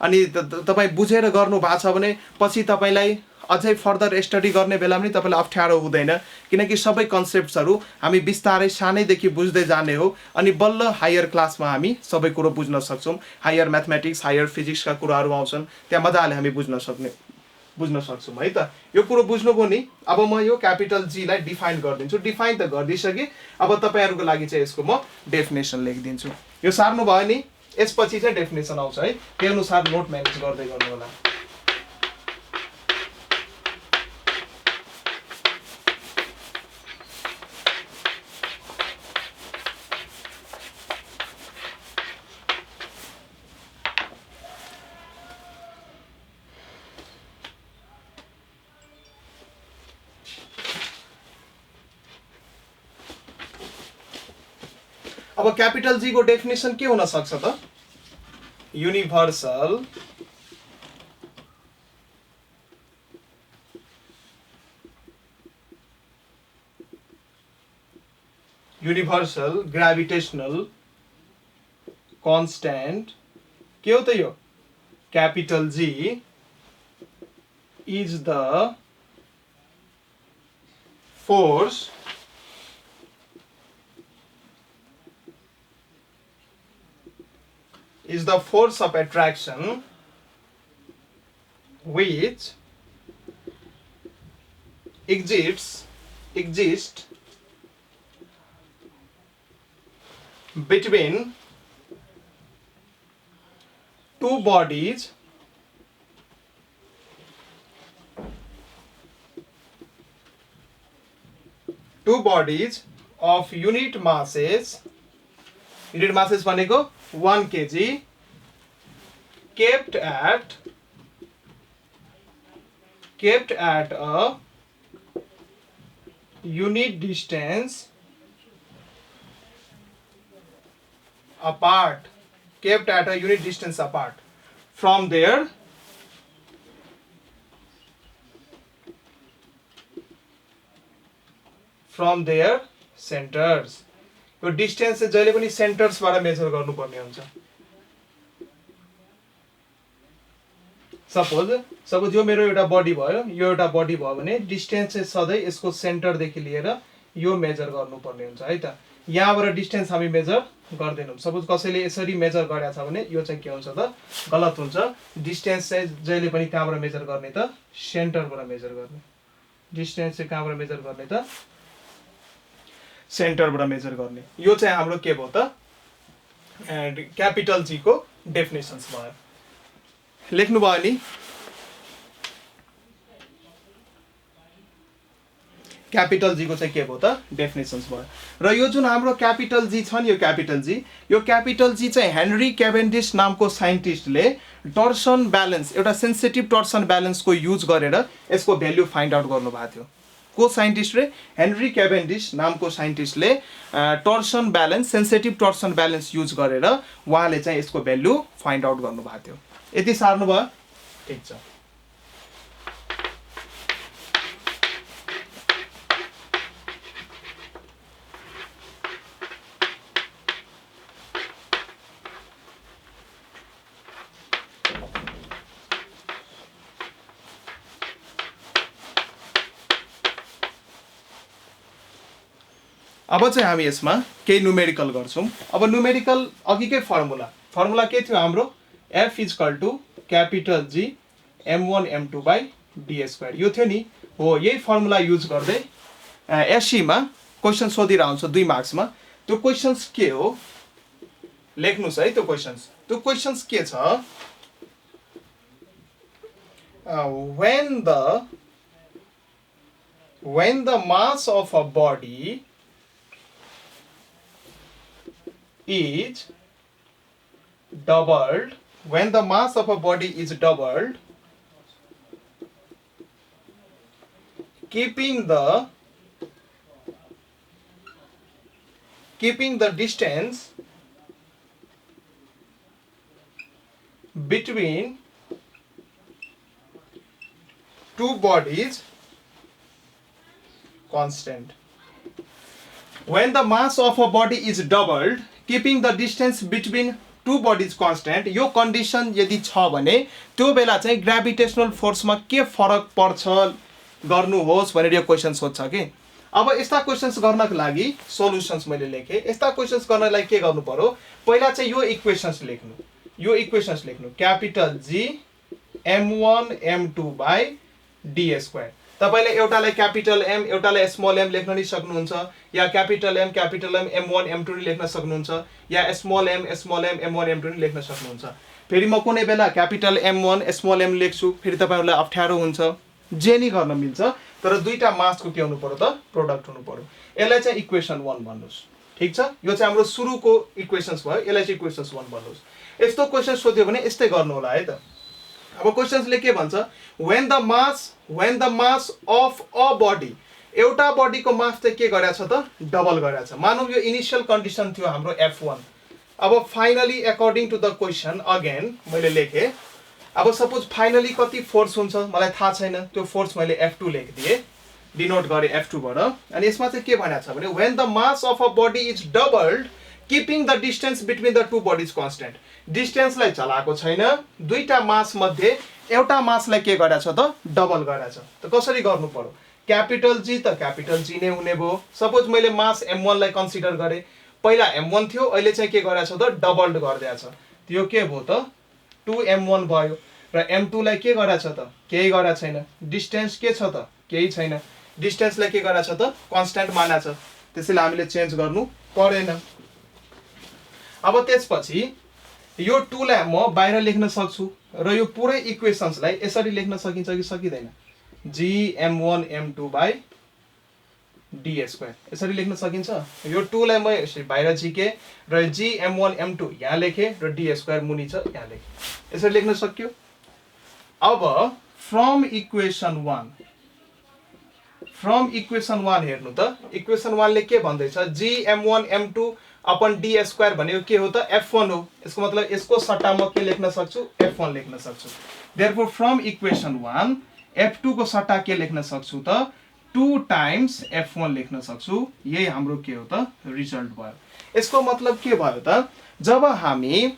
अनि तपाईँ बुझेर गर्नु भएको छ भने पछि तपाईँलाई अझै फर्दर स्टडी गर्ने बेला पनि तपाईँलाई अप्ठ्यारो हुँदैन, किनकि सबै कन्सेप्ट्सहरू हामी बिस्तारै सानैदेखि बुझ्दै जाने हो। अनि बल्ल हायर क्लासमा हामी सबै कुरो बुझ्न सक्छौँ। हायर म्याथमेटिक्स, हायर फिजिक्सका कुराहरू आउँछन्, त्यहाँ मजाले हामी बुझ्न सक्छौँ, है त। यो कुरो बुझ्नुभयो नि। अब म यो क्यापिटल जीलाई डिफाइन गरिदिन्छु। डिफाइन त गरिदिइसकेँ, अब तपाईँहरूको लागि चाहिँ यसको म डेफिनेसन लेखिदिन्छु। यो सार्नु भयो नि, यसपछि चाहिँ डेफिनेसन आउँछ है, त्यही अनुसार नोट म्यानेज गर्दै गर्नु होला। अब क्यापिटल जी को डेफिनेसन के हुन सक्छ त? युनिभर्सल ग्राभिटेशनल कांस्टेंट के हो त यो? Capital G is the force of attraction which exists between two bodies of unit masses भनेको 1 kg kept at a unit distance apart from their centers। यो डिस्टेन्स चाहिँ जहिले पनि सेन्टर्सबाट मेजर गर्नुपर्ने हुन्छ। सपोज यो मेरो एउटा बडी भयो, यो एउटा बडी भयो भने डिस्टेन्स चाहिँ सधैँ यसको सेन्टरदेखि लिएर यो मेजर गर्नुपर्ने हुन्छ, है त। यहाँबाट डिस्टेन्स हामी मेजर गर्दैनौँ। सपोज कसैले यसरी मेजर गरेको छ भने यो चाहिँ के हुन्छ त? गलत हुन्छ। डिस्टेन्स चाहिँ जहिले पनि कहाँबाट मेजर गर्ने त? सेन्टरबाट मेजर गर्ने। डिस्टेन्स चाहिँ कहाँबाट मेजर गर्ने त? सेन्टरबाट मेजर गर्ने। यो चाहिँ हाम्रो के भयो त? क्यापिटल जी को डेफिनेसन्स भयो। लेख्नु भयो नि? क्यापिटल जी को चाहिँ के भयो त? डेफिनेसन्स भयो। र यो जुन हाम्रो क्यापिटल जी छ नि, यो क्यापिटल जी चाहिँ हेनरी क्याभेन्डिस नामको साइन्टिस्टले टर्सन ब्यालेन्स एउटा सेन्सिटिभ टर्सन ब्यालेन्सको युज गरेर यसको भ्याल्यु फाइन्ड आउट गर्नुभएको थियो। को साइन्टिस्टले? हेनरी क्याभेन्डिस नामको साइन्टिस्टले टर्सन ब्यालेन्स, सेन्सिटिभ टर्सन ब्यालेन्स युज गरेर उहाँले चाहिँ यसको भ्याल्यु फाइन्ड आउट गर्नुभएको थियो। यति सार्नु भयो? ठिक छ। अब चाहिँ हामी यसमा केही न्युमेरिकल गर्छौँ। अब न्युमेरिकल अघिकै फर्मुला के थियो हाम्रो? F = capital G m1 m2 / d²। यो थियो नि हो। यही फर्मुला युज गर्दै एससीमा क्वेसन सोधिरहेको हुन्छ 2 मार्क्समा। त्यो क्वेसन्स के हो लेख्नुस् है। त्यो क्वेसन्स के छ? when the mass of a body is doubled, when the mass of a body is doubled, keeping the distance between two bodies constant. When the mass of a body is doubled, keeping the distance between two bodies constant, यो कन्डिसन यदि छ भने त्यो बेला चाहिँ ग्राभिटेसनल फोर्समा के फरक पर्छ गर्नुहोस् भनेर यो क्वेसन सोध्छ कि। अब यस्ता क्वेसन्स गर्नको लागि सोलुसन्स मैले लेखेँ। यस्ता क्वेसन्स गर्नलाई के गर्नु पर्यो? पहिला चाहिँ यो इक्वेसन्स लेख्नु capital G m1 m2 / d²। तपाईले एउटालाई क्यापिटल M एउटालाई स्मल m लेख्न नि सक्नुहुन्छ, या क्यापिटल M m1 m2 नि लेख्न सक्नुहुन्छ, या स्मल m m1 m2 नि लेख्न सक्नुहुन्छ। फेरि म कुनै बेला क्यापिटल M1 स्मल m लेख्छु, फेरि तपाईहरुलाई अप्ठ्यारो हुन्छ। जे नि गर्न मिल्छ, तर दुईटा मासको के हुनु पर्यो त? प्रोडक्ट हुनु पर्यो। यसलाई चाहिँ इक्वेसन 1 भन्नुस्। ठीक छ? यो चाहिँ हाम्रो सुरुको इक्वेसन्स भयो। यसलाई चाहिँ इक्वेसन्स 1 भन्नुस्। यस्तो क्वेसन सोध्यो भने यस्तै गर्नु होला है त। अब क्वेसन्सले के भन्छ? when the mass of a body, एउटा बडीको मास चाहिँ के गरेछ त? डबल गरेछ। मानौ यो इनिशियल कन्डिसन थियो हाम्रो F1। अब finally according to the question again मैले लेखे। अब सपोज फाइनली कति फोर्स हुन्छ मलाई थाहा छैन, त्यो फोर्स मैले F2 लेखिदिए, डिनोट गरे F2 बाट। अनि यसमा चाहिँ के भनेको छ भने when the mass of a body is doubled, keeping the distance between the two bodies constant. डिस्टेन्सलाई चलाएको छैन, दुईटा मास मध्ये एउटा मासलाई के गरेछ त? डबल गरेछ। त कसरी गर्नु पर्यो? क्यापिटल G त क्यापिटल G नै हुने भयो। सपोज मैले मास m1 लाई कन्सिडर गरे, पहिला m1 थियो, अहिले चाहिँ के गरेछ त? डबल्ड गरिदिएछ। त्यो के भयो त? 2m1 भयो। र m2 लाई के गरेछ त? केही गरेछ छैन। डिस्टेन्स के छ त? केही छैन। डिस्टेन्सलाई के गरेछ त? कन्स्ट्यान्ट मानेछ। त्यसैले हामीले चेन्ज गर्नु परेन। अब त्यसपछि यो 2 लाई म बाहिर लेख्न सक्छु र यो पुरै इक्वेसन्सलाई यसरी लेख्न सकिन्छ कि सकिदैन? G m1 m2 / d²। यसरी लेख्न सकिन्छ? यो 2 लाई म यसरी बाहिर झिके र G m1 m2 यहाँ लेखे र d² मुनि छ यहाँ लेखे। यसरी लेख्न सक्यो। अब फ्रम इक्वेसन 1 हेर्नु त। इक्वेसन 1 ले के भन्दैछ? G m1 m2 / d² भनेको के हो त? F1 हो। यसको मतलब यसको सट्टा म के लेख्न सक्छु? F1 लेख्न सक्छु। देयरफोर फ्रम इक्वेसन 1 F2 को सट्टा के लेख्न सक्छु त? 2 टाइम्स F1 लेख्न सक्छु। यही हाम्रो के हो त? रिजल्ट भयो। यसको मतलब के भयो त? जब हामी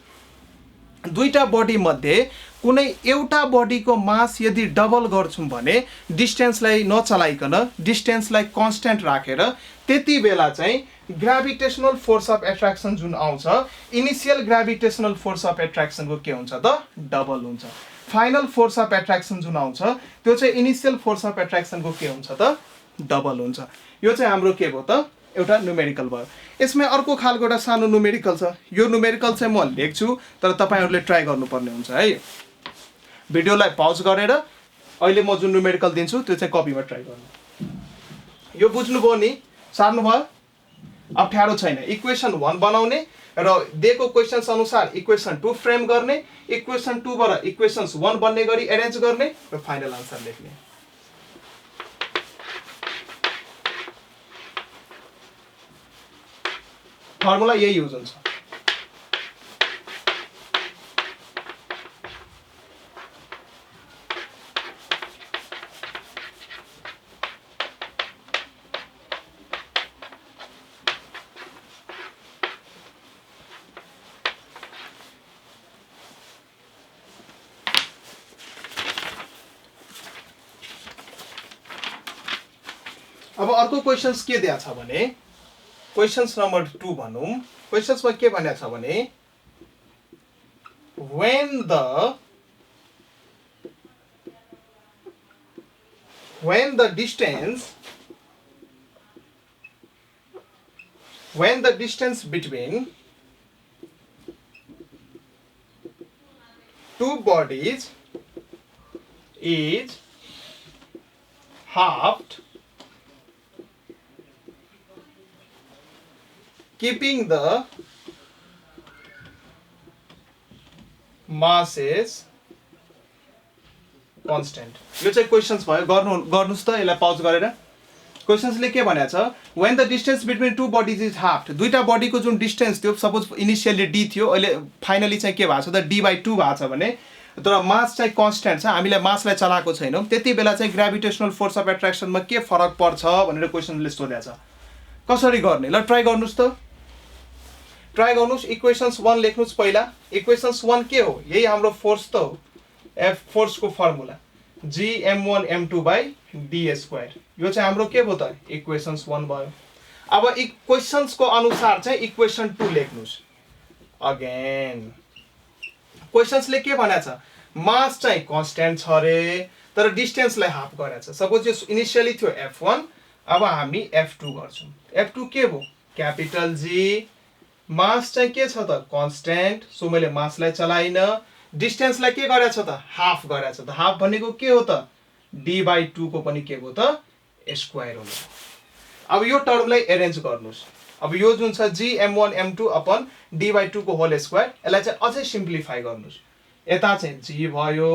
दुईटा बडी मध्ये कुनै एउटा बडीको मास यदि डबल गर्छौं भने डिस्टेन्सलाई नचलाइकन डिस्टेन्सलाई कन्स्ट्यान्ट राखेर त्यति बेला चाहिँ ग्राभिटेशनल फोर्स अफ एट्र्याक्सन जुन आउँछ, इनिशियल ग्राभिटेशनल फोर्स अफ एट्र्याक्सनको के हुन्छ त? डबल हुन्छ। फाइनल फोर्स अफ एट्र्याक्सन जुन आउँछ त्यो चाहिँ इनिशियल फोर्स अफ एट्र्याक्सनको के हुन्छ त? डबल हुन्छ। यो चाहिँ हाम्रो के भयो त? एउटा न्युमेरिकल भयो। यसमै अर्को खालको एउटा सानो न्युमेरिकल छ। यो न्युमेरिकल चाहिँ म लेख्छु, तर तपाईहरुले ट्राई गर्नुपर्ने हुन्छ है। भिडियोलाई पज गरेर अहिले म जुन न्युमेरिकल दिन्छु त्यो चाहिँ कपीमा ट्राई गर्नु। यो बुझ्नुभयो नि? सार्नु भयो? अप्ठ्यारो छैन इक्वेसन 1 बनाउने र दिएको क्वेशन्स अनुसार इक्वेसन 2 फ्रेम गर्ने इक्वेसन 2 बाट इक्वेशन्स 1 बन्ने गरी एरेन्ज गर्ने र फाइनल आन्सर लेख्ने फर्मुला यही युज हुन्छ अब अर्को क्वेशन्स के दिया छ भने क्वेशन्स नम्बर 2 भनौं क्वेशन्स मा के भनेको छ भने when the distance between two bodies is halved, keeping the masses constant. यो चाहिँ क्वेशन्स भयो गर्नुस् त यसलाई पज गरेर क्वेशन्सले के भनेको छ when the distance between two bodies is halved दुईटा बडीको जुन डिस्टेन्स थियो सपोज इनिशियली d थियो अहिले फाइनली चाहिँ के भएको छ त d/2 भएको छ भने तर मास चाहिँ कन्स्ट्यान्ट छ हामीले मासलाई चलाएको छैनौं त्यति बेला चाहिँ ग्रेभिटेशनल फोर्स अफ एट्र्याक्सनमा के फरक पर्छ भनेर क्वेशनले सोधेको छ कसरी गर्ने ल ट्राई गर्नुस् त ट्राई गर्नुस् इक्वेशन्स 1 लेख्नुस् पहिला इक्वेशन्स 1 के हो यही हाम्रो फोर्स त हो F फोर्स को फर्मुला Gm1 m2/d². यो चाहिँ हाम्रो के भयो त इक्वेशन्स 1 भयो अब इक्वेशन्स को अनुसार चाहिँ इक्वेसन 2 लेख्नुस् अगेन क्वेशन्सले के भनेको छ मास चाहिँ कन्स्ट्यान्ट छ रे तर डिस्टेन्सलाई हाफ गरेको छ सपोज यो इनिशियली थियो F1 अब हामी F2 गर्छौं F2 के भयो क्यापिटल G मास चाहिँ के छ त कन्स्ट्यान्ट सो मैले मासलाई चलाइन डिस्टेन्सलाई के गरेछ त हाफ गरेछ त हाफ भनेको के हो त d/2 को पनि के हो त स्क्वायर हो अब यो टर्मलाई अरेन्ज गर्नुस् अब यो जुन छ Gm1 m2 अपन d/2 को होल स्क्वायर यसलाई चाहिँ अझै सिम्प्लिफाई गर्नुस् यता चाहिँ g भयो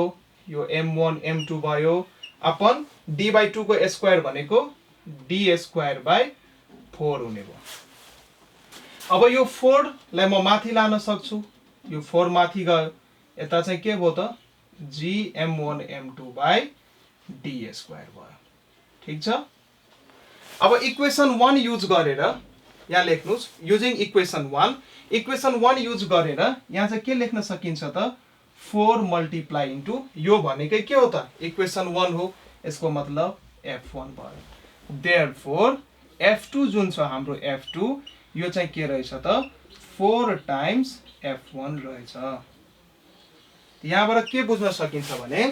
यो m1 m2 भयो अपन d/2 को स्क्वायर भनेको d²/4 हुने भयो अब यो 4 लाई म माथि लान सक्छु यो 4 माथि गयो यता चाहिँ के भयो त Gm1 m2/d² भयो ठीक छ अब इक्वेसन 1 युज गरेर यहाँ लेख्नुस् युजिङ इक्वेसन 1 युज गरेर यहाँ चाहिँ के लेख्न सकिन्छ त 4 मल्टिप्लाई इन्टु यो भनेकै के हो त इक्वेसन 1 हो यसको मतलब F1 भयो देयरफोर F2 जुन छ हाम्रो F2 यो चाहिँ के रहेछ त 4 टाइम्स F1 रहेछ यहाँबाट के बुझ्न सकिन्छ भने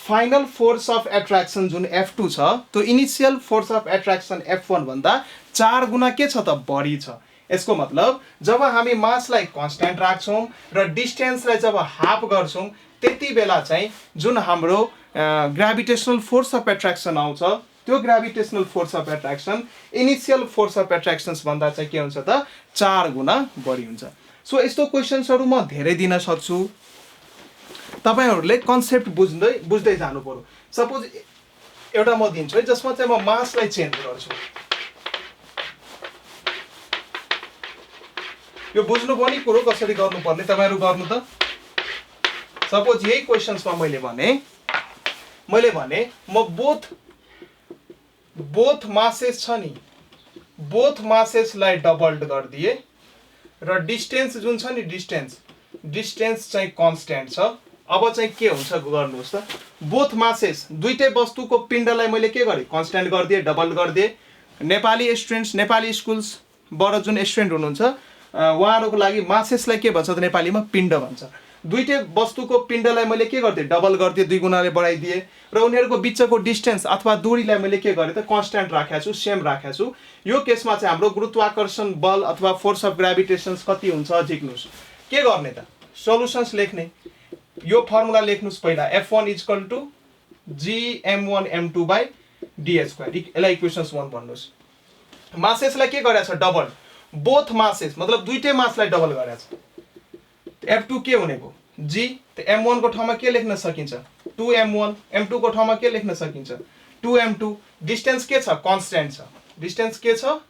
फाइनल फोर्स अफ एट्र्याक्सन जुन F2 छ त्यो initial force of attraction F1 भन्दा 4 गुना के छ त बढी छ यसको मतलब जब हामी मासलाई कन्स्ट्यान्ट राख्छौं र डिस्टेन्सलाई जब हाफ गर्छौं त्यति बेला चाहिँ जुन हाम्रो ग्रेभिटेशनल फोर्स अफ एट्र्याक्सन आउँछ त्यो gravitational force of attraction initial force of attractions भन्दा चाहिँ के हुन्छ त 4 गुना बढी हुन्छ सो यस्तो क्वेशन्सहरु म धेरै दिन सक्छु तपाईहरुले कन्सेप्ट बुझ्दै जानु पर्यो सपोज एउटा म दिन्छु है जसमा चाहिँ म मासलाई चेन्ज गर्छु यो बुझ्नु पनि कुरो कसरी गर्नुपर्ने तपाईहरु गर्नु त सपोज यही क्वेशन्समा मैले भने म बोथ मासेस छ नि बोथ मासेसलाई डबल्ड गर्दिए र डिस्टेन्स जुन छ नि डिस्टेन्स चाहिँ कन्स्ट्यान्ट छ अब चाहिँ के हुन्छ गर्नुस् त बोथ मासेस दुईटै वस्तुको पिण्डलाई मैले के गरे कन्स्ट्यान्ट गर्दिए डबल गर्दिए नेपाली स्टुडेन्ट्स नेपाली स्कुल्स बाट जुन स्टुडेन्ट हुनुहुन्छ उहाँहरुको लागि मासेसलाई के भन्छ त नेपालीमा पिण्ड भन्छ दुईटै वस्तुको पिण्डलाई मैले के गर्दिए डबल गर्दिए 2 गुणाले बढाइदिए र उनीहरुको बीचको डिस्टेन्स अथवा दूरीलाई मैले के गरे त कन्स्ट्यान्ट राखेको छु सेम राखेको छु यो केसमा चाहिँ हाम्रो गुरुत्वाकर्षण बल अथवा फोर्स अफ ग्रेभिटेशन कति हुन्छ झिक्नुस् के गर्ने त सोलुसन्स लेख्ने यो फर्मुला लेख्नुस् पहिला F1 Gm1 m2/d². यसलाई इक्वेशन्स 1 भन्नुस् मासेसलाई के गरेछ डबल बोथ मासेस मतलब दुईटै मासलाई डबल गरेछ F2 के हुने भयो g त m1 को ठाउँमा के लेख्न सकिन्छ 2m1 m2 को ठाउँमा के लेख्न सकिन्छ 2m2 डिस्टेन्स के छ कन्स्ट्यान्ट छ डिस्टेन्स के छ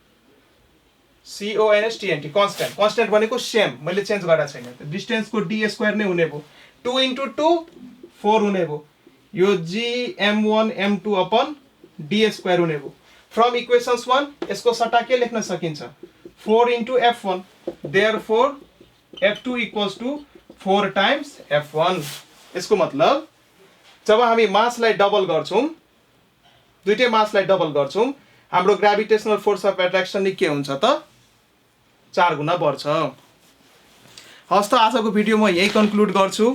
CONSTANT कन्स्ट्यान्ट भनेको सेम मैले चेन्ज गरेको छैन डिस्टेन्स को d स्क्वायर नै हुने भयो 2 into 2 4 हुने भयो यो g m1 m2 upon d square हुने भयो फ्रम इक्वेशन्स 1 यसको सट्टा के लेख्न सकिन्छ 4 into f1 therefore f2 equals to 4 times f1 यसको मतलब जब हामी मासलाई डबल गर्छौं दुईटै मासलाई डबल गर्छौं हाम्रो ग्रेभिटेशनल फोर्स अफ एट्र्याक्सन नि के हुन्छ त 4 गुना बढ्छ हस् त आजको भिडियो म यही कन्क्लुड गर्छु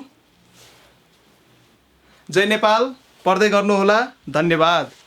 जय नेपाल पढ्दै गर्नु होला धन्यवाद